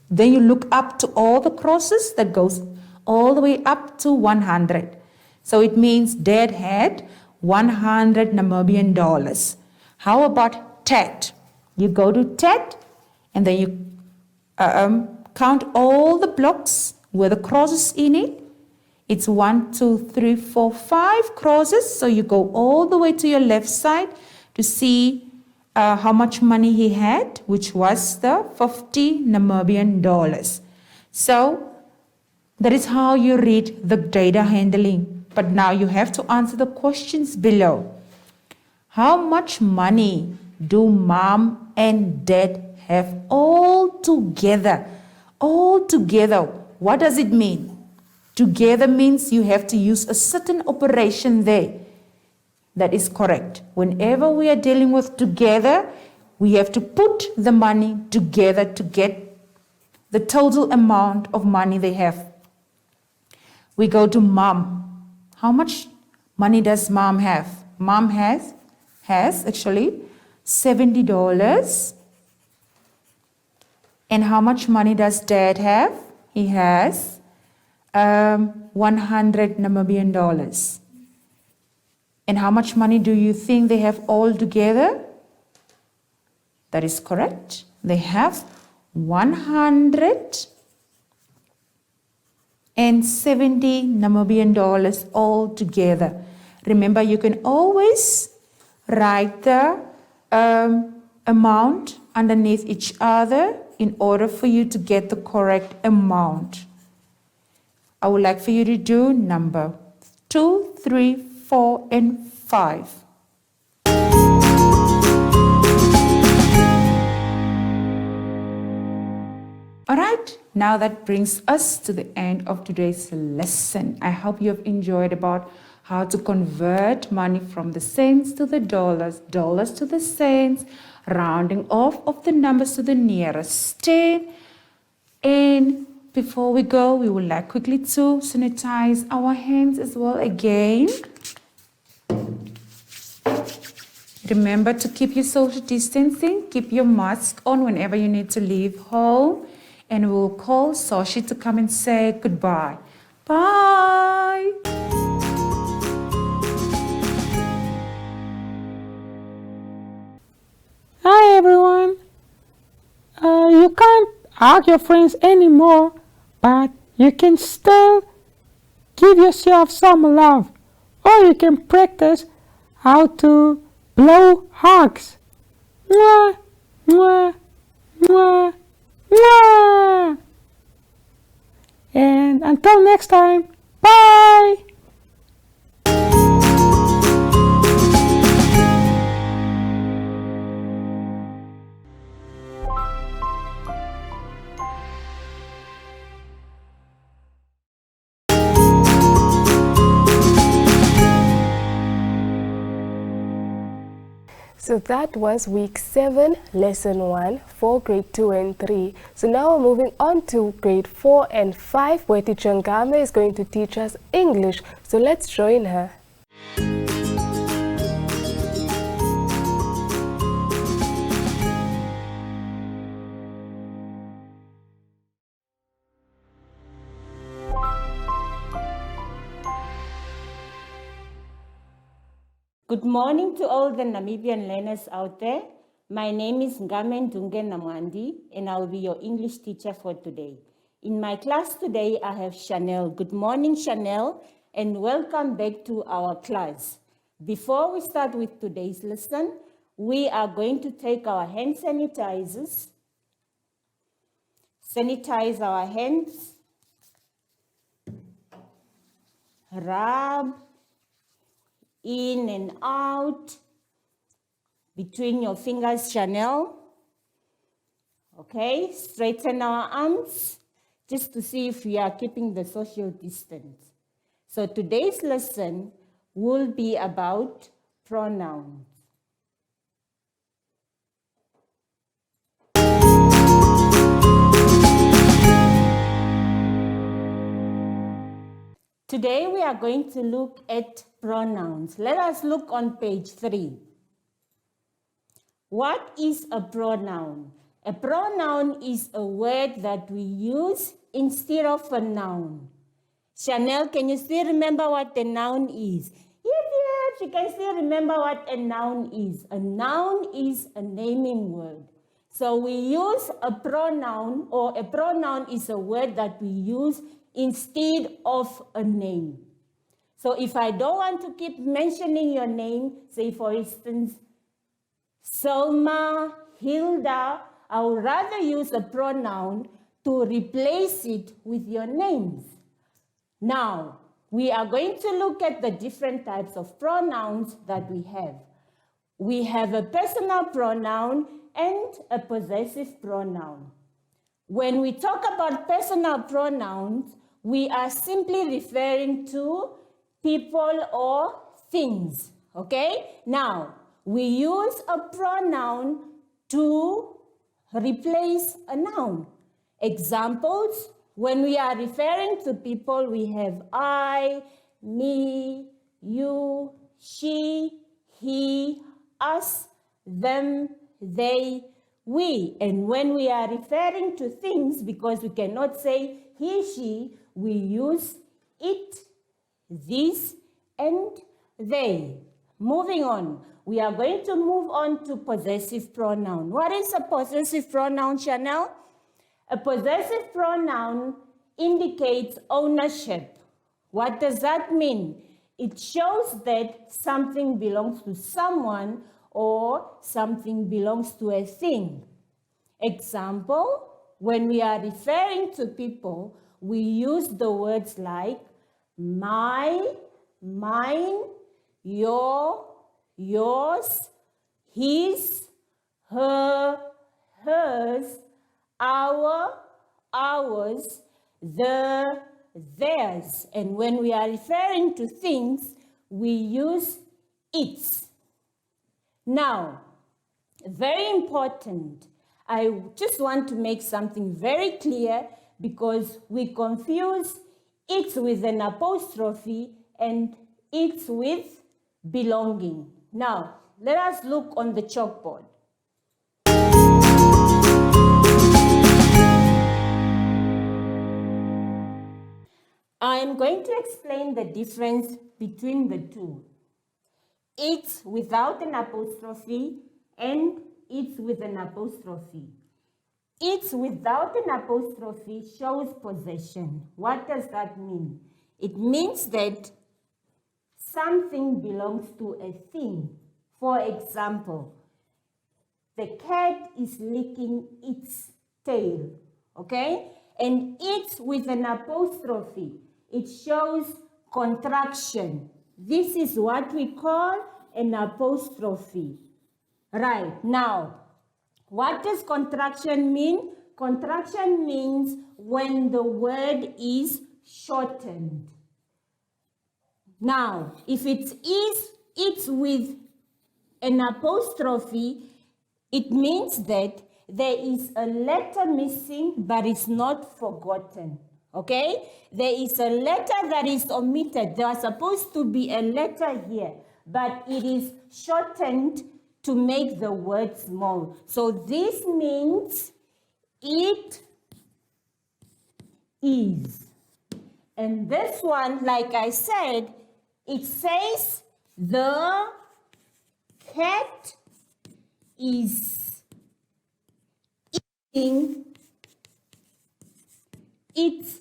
Then you look up to all the crosses that goes all the way up to 100. So it means Dad had 100 Namibian dollars. How about Ted? You go to Ted and then you count all the blocks with the crosses in it. It's 1, 2, 3, 4, 5 crosses. So you go all the way to your left side to see how much money he had, which was the 50 Namibian dollars. So that is how you read the data handling. But now you have to answer the questions below. How much money do Mom and Dad have all together? All together. What does it mean? Together means you have to use a certain operation there. That is correct. Whenever we are dealing with together, we have to put the money together to get the total amount of money they have. We go to Mom. How much money does Mom have? Mom has actually $70. And how much money does Dad have? He has 100 Namibian dollars. And how much money do you think they have all together? That is correct. They have 170 Namibian dollars all together. Remember, you can always write the amount underneath each other in order for you to get the correct amount. I would like for you to do number 2, 3, 4, and 5. All right, now that brings us to the end of today's lesson. I hope you have enjoyed about how to convert money from the cents to the dollars, dollars to the cents, rounding off of the numbers to the nearest 10. And before we go, we would like quickly to sanitize our hands as well again. Remember to keep your social distancing, keep your mask on whenever you need to leave home. and we'll call Soshi to come and say goodbye. Bye!
Hi everyone. You can't hug your friends anymore, but you can still give yourself some love, or you can practice how to blow hugs. Mwah, mwah, mwah, mwah. And until next time, bye!
So that was week 7, lesson 1 for grade 2 and 3. So now we're moving on to grade 4 and 5, where teacher Ngame is going to teach us English. So let's join her.
Good morning to all the Namibian learners out there. My name is Ngame Ndunge Namwandi, and I will be your English teacher for today. In my class today, I have Chanel. Good morning, Chanel, and welcome back to our class. Before we start with today's lesson, we are going to take our hand sanitizers, sanitize our hands, rub in and out between your fingers, Chanel. Okay, straighten our arms just to see if we are keeping the social distance. So today's lesson will be about pronouns. Today we are going to look at pronouns. Let us look on page 3. What is a pronoun? A pronoun is a word that we use instead of a noun. Chanel, can you still remember what a noun is? Yes, you can still remember what a noun is. A noun is a naming word. So we use a pronoun, or a pronoun is a word that we use instead of a name. So if I don't want to keep mentioning your name, say for instance, Selma, Hilda, I would rather use a pronoun to replace it with your names. Now, we are going to look at the different types of pronouns that we have. We have a personal pronoun and a possessive pronoun. When we talk about personal pronouns, we are simply referring to people or things, okay? Now, we use a pronoun to replace a noun. Examples, when we are referring to people, we have I, me, you, she, he, us, them, they, we. And when we are referring to things, because we cannot say he, she, we use it, this, and they. Moving on, we are going to move on to possessive pronoun. What is a possessive pronoun, Chanel? A possessive pronoun indicates ownership. What does that mean? It shows that something belongs to someone or something belongs to a thing. Example, when we are referring to people, we use the words like my, mine, your, yours, his, her, hers, our, ours, the, theirs. And when we are referring to things, we use its. Now, very important, I just want to make something very clear because we confuse its with an apostrophe and its with belonging. Now, let us look on the chalkboard. I'm going to explain the difference between the two. It's without an apostrophe and it's with an apostrophe. It's without an apostrophe shows possession. What does that mean? It means that something belongs to a thing. For example, the cat is licking its tail, okay? And it's with an apostrophe. It shows contraction. This is what we call an apostrophe. Right, now, what does contraction mean? Contraction means when the word is shortened. Now, if it's with an apostrophe, it means that there is a letter missing, but it's not forgotten. Okay? There is a letter that is omitted. There was supposed to be a letter here, but it is shortened to make the word small. So this means it is. And this one, like I said, it says the cat is eating its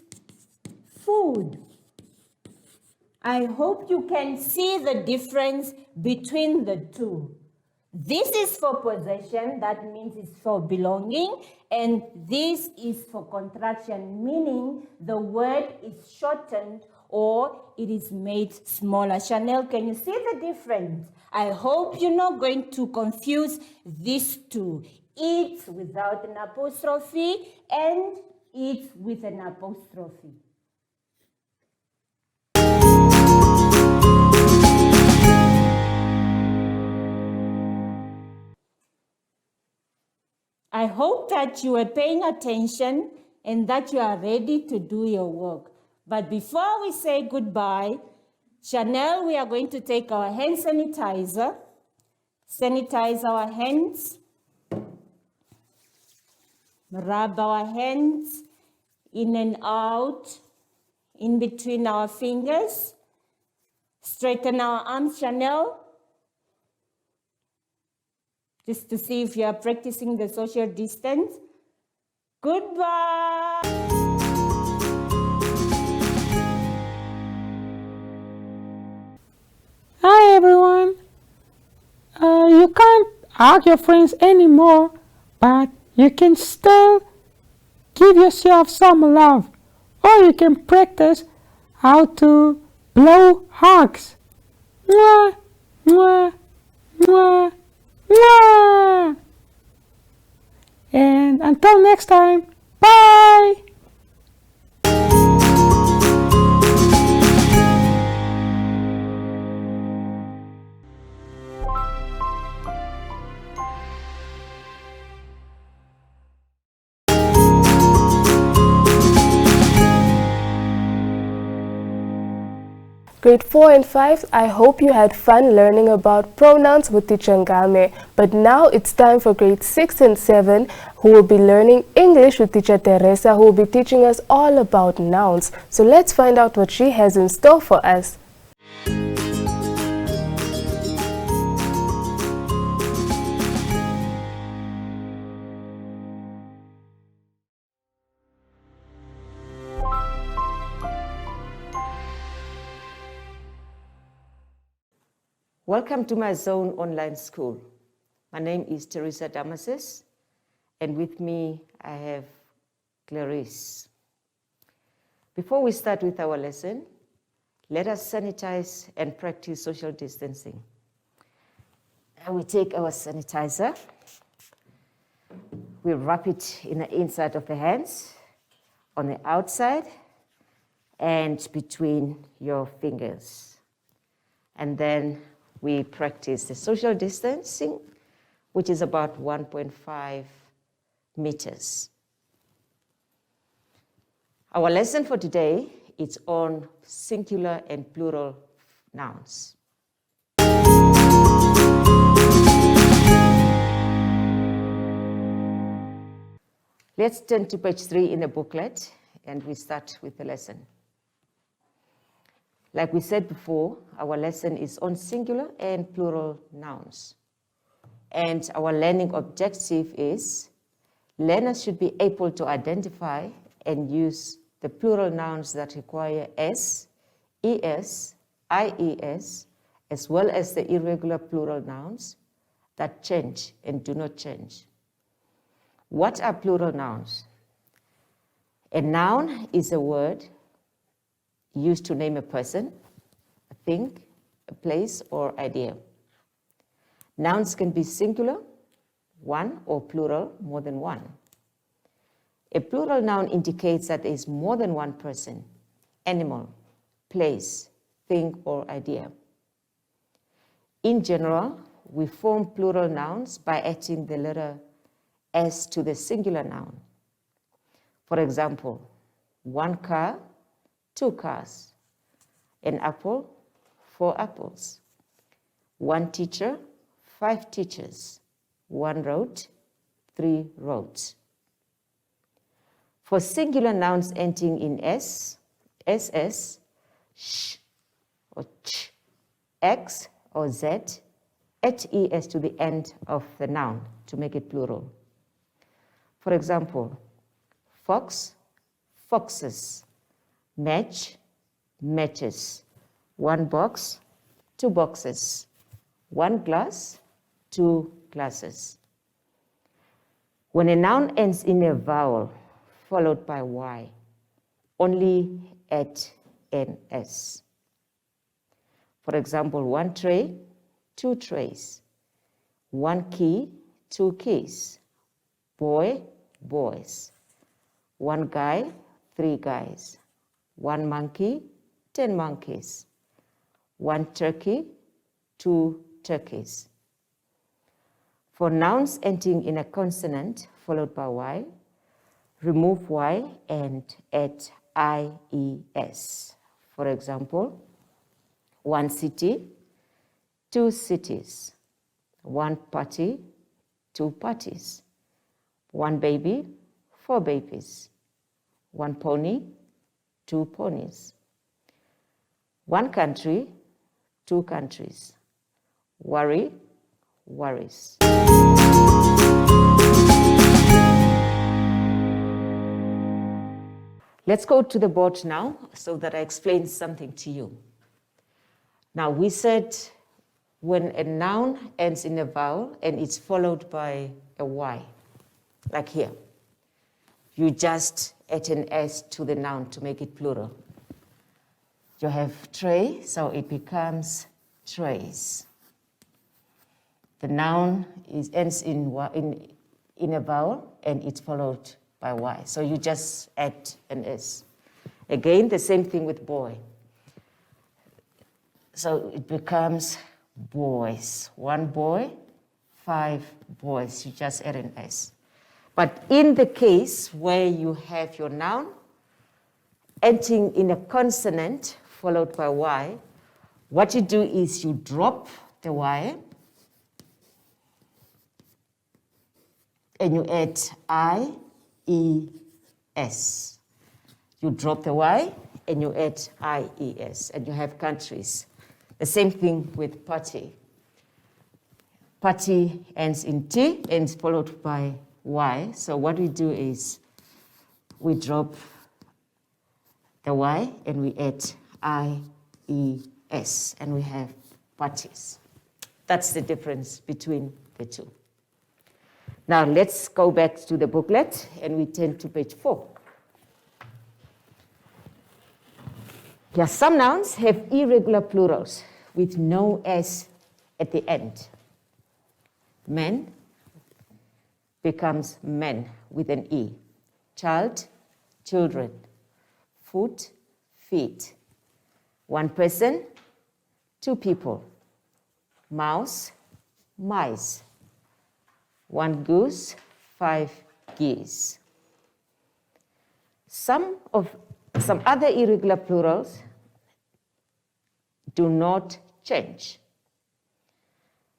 food. I hope you can see the difference between the two. This is for possession, that means it's for belonging, and this is for contraction, meaning the word is shortened or it is made smaller. Chanel, can you see the difference? I hope you're not going to confuse these two. It's without an apostrophe and it's with an apostrophe. I hope that you are paying attention and that you are ready to do your work. But before we say goodbye, Chanel, we are going to take our hand sanitizer, sanitize our hands, rub our hands in and out, in between our fingers, straighten our arms, Chanel, just to see if you are practicing the social distance. Goodbye.
Hi everyone. You can't hug your friends anymore, but you can still give yourself some love, or you can practice how to blow hugs. Mwah, mwah, mwah, mwah. And until next time, bye.
Grade 4 and 5, I hope you had fun learning about pronouns with Teacher Ngame. But now it's time for grade 6 and 7, who will be learning English with Teacher Teresa, who will be teaching us all about nouns. So let's find out what she has in store for us.
Welcome to my Zone Online School. My name is Teresa Damasis, and with me I have Clarice. Before we start with our lesson, let us sanitize and practice social distancing. And we take our sanitizer, we wrap it in the inside of the hands, on the outside, and between your fingers. And then we practice the social distancing, which is about 1.5 meters. Our lesson for today is on singular and plural nouns. Let's turn to page 3 in the booklet, and we start with the lesson. Like we said before, our lesson is on singular and plural nouns. And our learning objective is learners should be able to identify and use the plural nouns that require s, es, ies, as well as the irregular plural nouns that change and do not change. What are plural nouns? A noun is a word used to name a person, a thing, a place, or idea. Nouns can be singular, one, or plural, more than one. A plural noun indicates that there is more than one person, animal, place, thing, or idea. In general, we form plural nouns by adding the letter s to the singular noun. For example, one car, two cars. An apple, four apples. One teacher, five teachers. One road, three roads. For singular nouns ending in s, ss, sh, or ch, x, or z, add es to the end of the noun to make it plural. For example, fox, foxes. Match, matches. One box, two boxes. One glass, two glasses. When a noun ends in a vowel followed by y, only add an s. For example, one tray, two trays. One key, two keys. Boy, boys. One guy, three guys. One monkey, 10 monkeys. One turkey, two turkeys. For nouns ending in a consonant followed by y, remove y and add ies. For example, one city, two cities. One party, two parties. One baby, four babies. One pony, two ponies. One country, two countries. Worry, worries. Let's go to the board now so that I explain something to you. Now, we said when a noun ends in a vowel and it's followed by a y, like here, you just add an s to the noun to make it plural. You have tray, so it becomes trays. The noun ends in a vowel and it's followed by y. So you just add an s. Again, the same thing with boy. So it becomes boys. One boy, five boys. You just add an s. But in the case where you have your noun ending in a consonant followed by y, what you do is you drop the y and you add ies. You drop the y and you add ies, and you have countries. The same thing with party. Party ends in t and is followed by y. So what we do is we drop the y and we add ies, and we have parties. That's the difference between the two. Now let's go back to the booklet and we turn to page 4. Yeah, some nouns have irregular plurals with no s at the end. Man becomes men with an e. Child, children. Foot, feet. One person, two people. Mouse, mice. One goose, five geese. Some other irregular plurals do not change.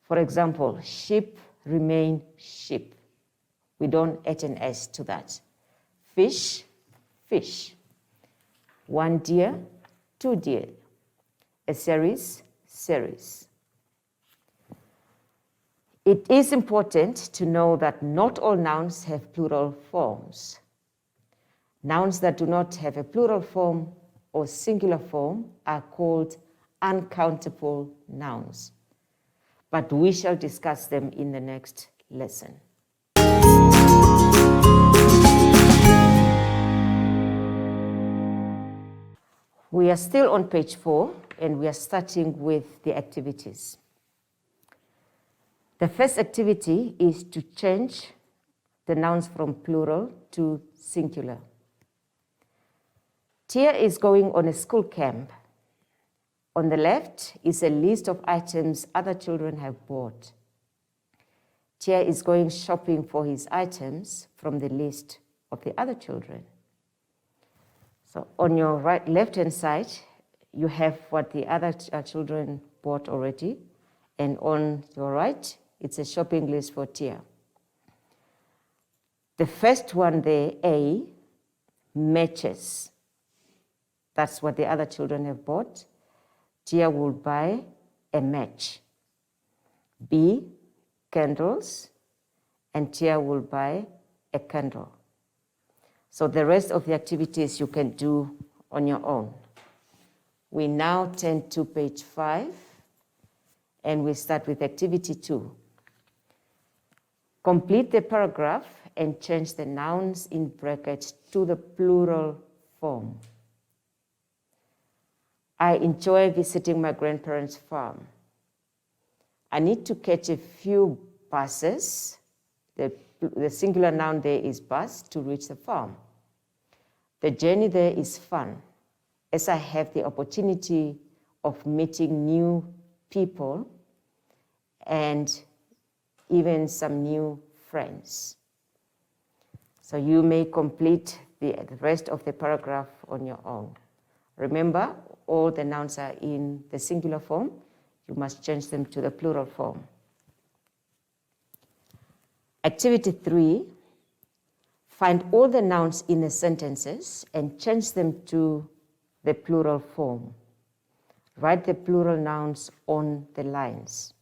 For example, sheep remain sheep. We don't add an s to that. Fish, fish. One deer, two deer. a series, series. It is important to know that not all nouns have plural forms. Nouns that do not have a plural form or singular form are called uncountable nouns. But we shall discuss them in the next lesson. We are still on page 4, and we are starting with the activities. The first activity is to change the nouns from plural to singular. Tia is going on a school camp. On the left is a list of items other children have bought. Tia is going shopping for his items from the list of the other children. So on your left-hand side, you have what the other children bought already. And on your right, it's a shopping list for Tia. The first one there, A, matches. That's what the other children have bought. Tia will buy a match. B, candles, and Tia will buy a candle. So the rest of the activities you can do on your own. We now turn to page 5, and we start with activity 2. Complete the paragraph and change the nouns in brackets to the plural form. I enjoy visiting my grandparents' farm. I need to catch a few buses. The singular noun there is bus to reach the farm. The journey there is fun, as I have the opportunity of meeting new people and even some new friends. So you may complete the rest of the paragraph on your own. Remember, all the nouns are in the singular form. You must change them to the plural form. Activity 3, find all the nouns in the sentences and change them to the plural form. Write the plural nouns on the lines.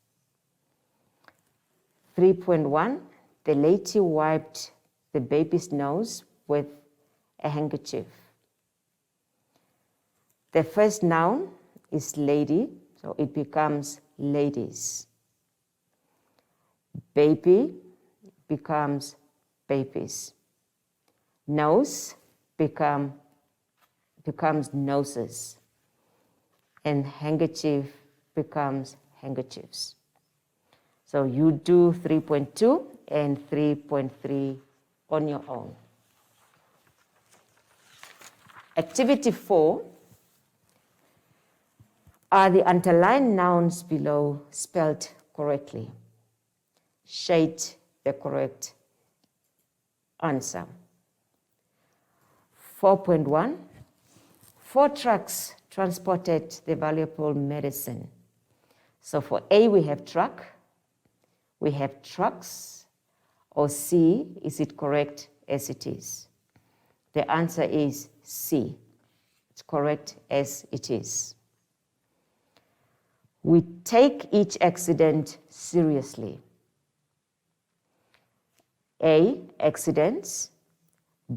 3.1, the lady wiped the baby's nose with a handkerchief. The first noun is lady, so it becomes ladies. Baby becomes babies. Nose becomes noses. And handkerchief becomes handkerchiefs. So you do 3.2 and 3.3 on your own. Activity 4, are the underlined nouns below spelled correctly? Shade the correct answer. 4.1, 4 trucks transported the valuable medicine. So for A, we have truck, we have trucks, or C, is it correct as it is? The answer is C. It's correct as it is. We take each accident seriously. A, accidents,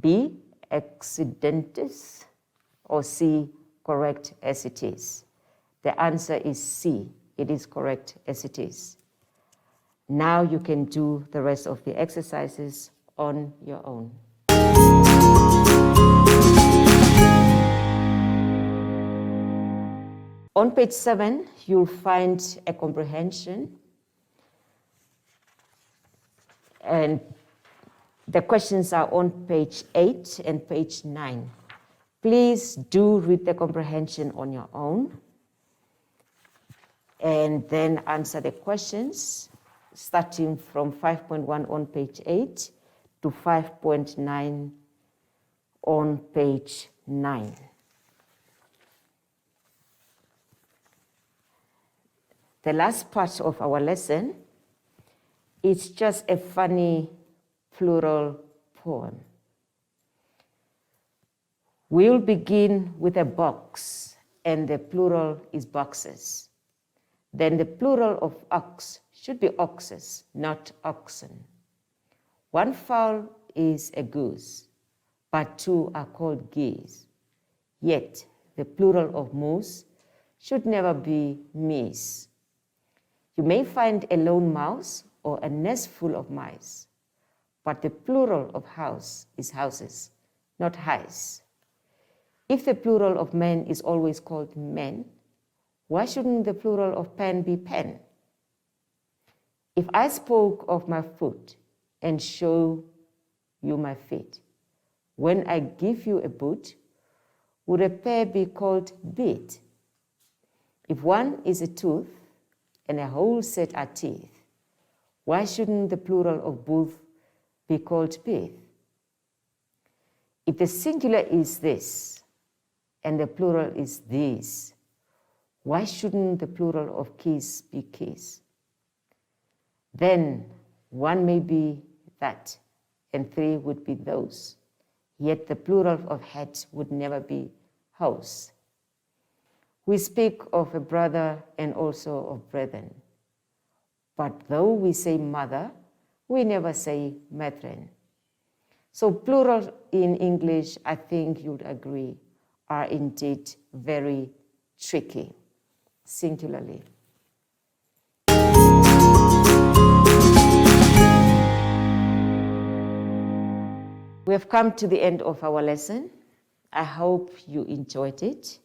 B, accidentes, or C, correct as it is. The answer is C. It is correct as it is. Now you can do the rest of the exercises on your own. On page 7, you'll find a comprehension, and the questions are on page 8 and page 9. Please do read the comprehension on your own and then answer the questions, starting from 5.1 on page 8 to 5.9 on page 9. The last part of our lesson is just a funny plural poem. We'll begin with a box and the plural is boxes. Then the plural of ox should be oxes, not oxen. One fowl is a goose, but two are called geese. Yet the plural of moose should never be meese. You may find a lone mouse or a nest full of mice, but the plural of house is houses, not highs. If the plural of men is always called men, why shouldn't the plural of pen be pen? If I spoke of my foot and show you my feet, when I give you a boot, would a pair be called beat? If one is a tooth and a whole set are teeth, why shouldn't the plural of booth be called beeth? If the singular is this and the plural is these, why shouldn't the plural of keys be keys? Then one may be that and three would be those, yet the plural of hats would never be house. We speak of a brother and also of brethren, but though we say mother, we never say matron. So plural in English, I think you'd agree, are indeed very tricky, singularly. We have come to the end of our lesson. I hope you enjoyed it.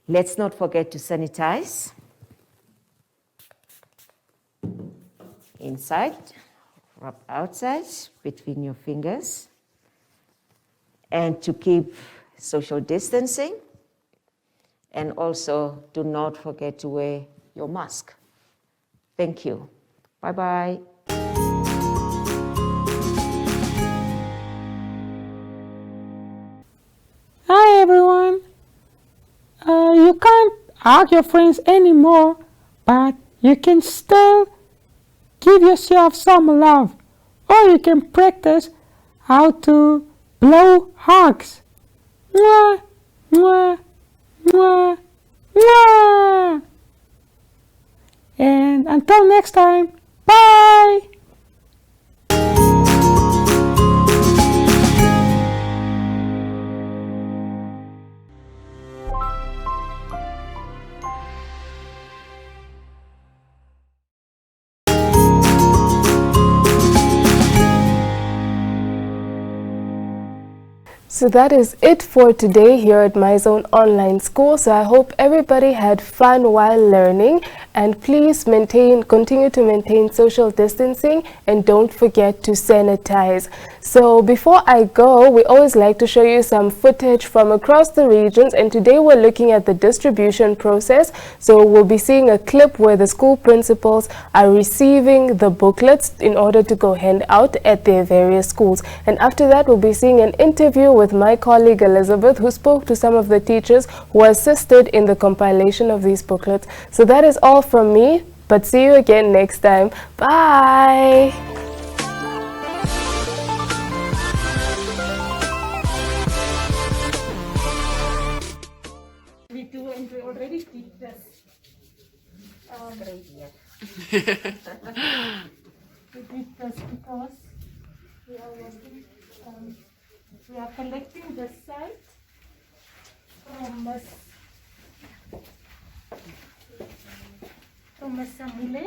Let's not forget to sanitize. Inside, rub outside between your fingers. And to keep social distancing. And also do not forget to wear your mask. Thank you. Bye-bye.
Hi everyone. You can't hug your friends anymore, but you can still give yourself some love, or you can practice how to blow hugs. Mwah, mwah, mwah, mwah. And until next time, bye.
So that is it for today here at My Zone Online School. So I hope everybody had fun while learning, and please continue to maintain social distancing and don't forget to sanitize. So before I go, we always like to show you some footage from across the regions, and today we're looking at the distribution process. So we'll be seeing a clip where the school principals are receiving the booklets in order to go hand out at their various schools. And after that, we'll be seeing an interview with my colleague Elizabeth, who spoke to some of the teachers who assisted in the compilation of these booklets. So that is all from me, but see you again next time. Bye!
We already did this. We did this because we are working. We are collecting the site from Miss Samule.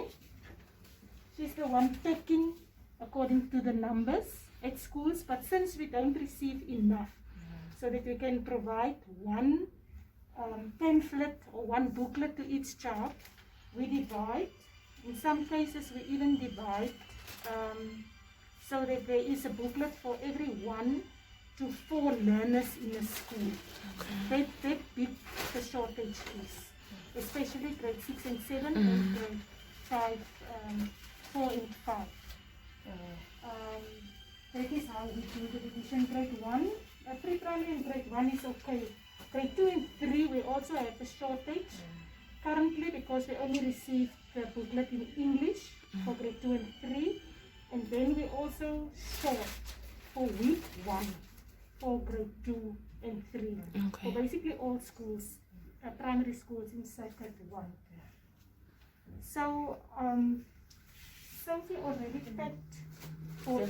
She's the one taking according to the numbers at schools, but since we don't receive enough, so that we can provide one pamphlet or one booklet to each child, we divide. In some cases, we even divide so that there is a booklet for every 1 to 4 learners in a school. Okay. That big the shortage is, especially grade 6 and 7 and grade 5, 4 and 5. That is how we do the division. Grade 1, pre-primary and grade 1 is okay. Grade 2 and 3 we also have a shortage currently because we only received the booklet in English for grade 2 and 3, and then we also short for week 1 for grade 2 and 3. Okay. For basically all schools
primary schools in South Africa. So, Sophie already picked for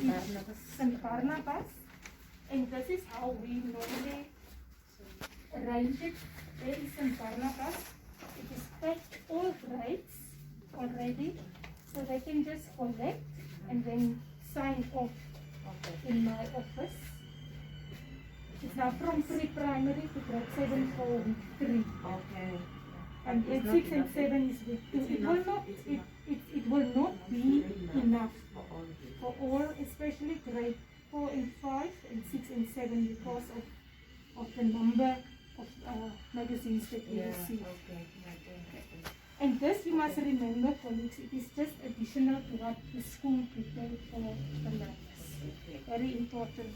St. Barnabas, and this is how we normally arrange it. There is St. Barnabas. It is packed all grades already, so they can just collect and then sign off in my office. It's now from pre-primary to grade 7 for week 3.
Okay.
And grade 6 and 7 is week 2. It will not be enough for all, especially grade 4 and 5 and 6 and 7 because of the number of magazines that we receive. And this you must remember, colleagues, it is just additional to what the school prepared for the learners. Very important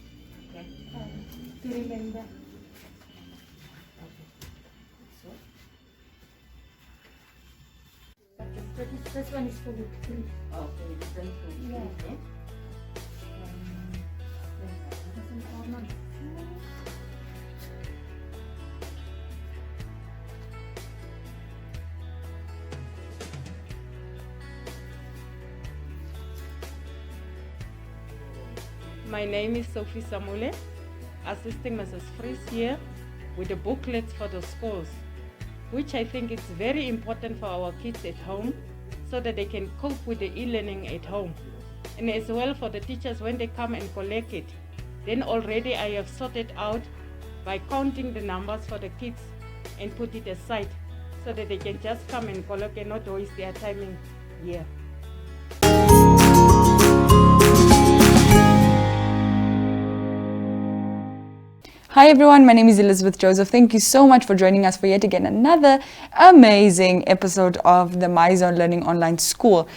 to remember. This one is for week 3.
Okay, this one is for week 3.
Yeah.
My name is Sophie Samule, assisting Mrs. Fries here with the booklets for the schools, which I think is very important for our kids at home so that they can cope with the e-learning at home. And as well for the teachers when they come and collect it. Then already I have sorted out by counting the numbers for the kids and put it aside so that they can just come and collect and not waste their time in here.
Hi everyone, my name is Elizabeth Joseph. Thank you so much for joining us for yet again another amazing episode of the MyZone Learning Online School.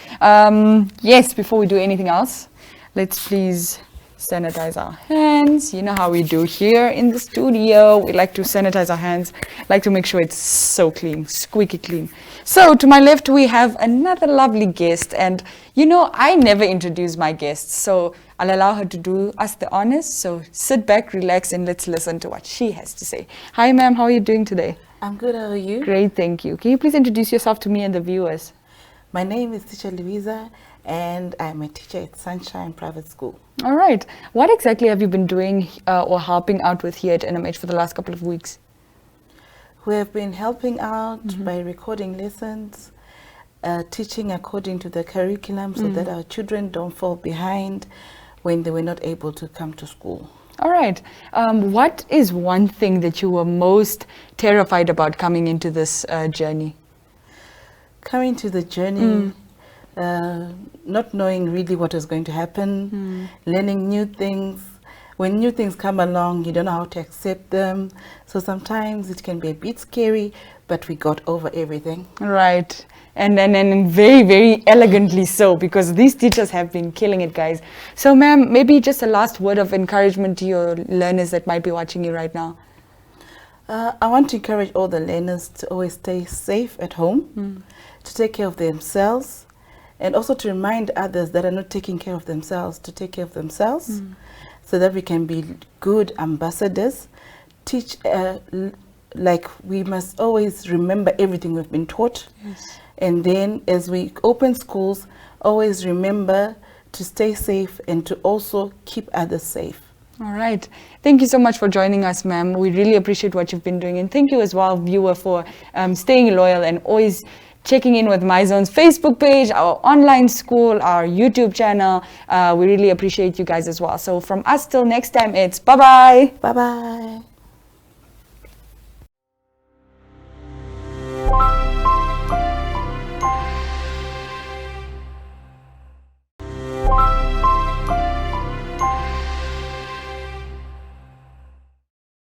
Yes, before we do anything else, let's please sanitize our hands. You know how we do here in the studio. We like to sanitize our hands, like to make sure it's so clean, squeaky clean. So to my left, we have another lovely guest, and you know, I never introduce my guests, so I'll allow her to do us the honors. So sit back, relax, and let's listen to what she has to say. Hi ma'am, how are you doing today?
I'm good, how are you?
Great, thank you. Can you please introduce yourself to me and the viewers?
My name is Teacher Louisa, and I'm a teacher at Sunshine Private School.
All right. What exactly have you been doing or helping out with here at NMH for the last couple of weeks?
We have been helping out by recording lessons, teaching according to the curriculum so that our children don't fall behind when they were not able to come to school.
All right. What is one thing that you were most terrified about coming into this journey?
Coming to the journey, not knowing really what was going to happen, learning new things. When new things come along, you don't know how to accept them. So sometimes it can be a bit scary, but we got over everything.
Right. And very, very elegantly so, because these teachers have been killing it, guys. So ma'am, maybe just a last word of encouragement to your learners that might be watching you right now.
I want to encourage all the learners to always stay safe at home, to take care of themselves, and also to remind others that are not taking care of themselves to take care of themselves, so that we can be good ambassadors. Teach, like we must always remember everything we've been taught.
Yes.
And then as we open schools, always remember to stay safe and to also keep others safe.
All right. Thank you so much for joining us, ma'am. We really appreciate what you've been doing. And thank you as well, viewer, for staying loyal and always checking in with MyZone's Facebook page, our online school, our YouTube channel. We really appreciate you guys as well. So from us till next time, it's bye-bye.
Bye-bye.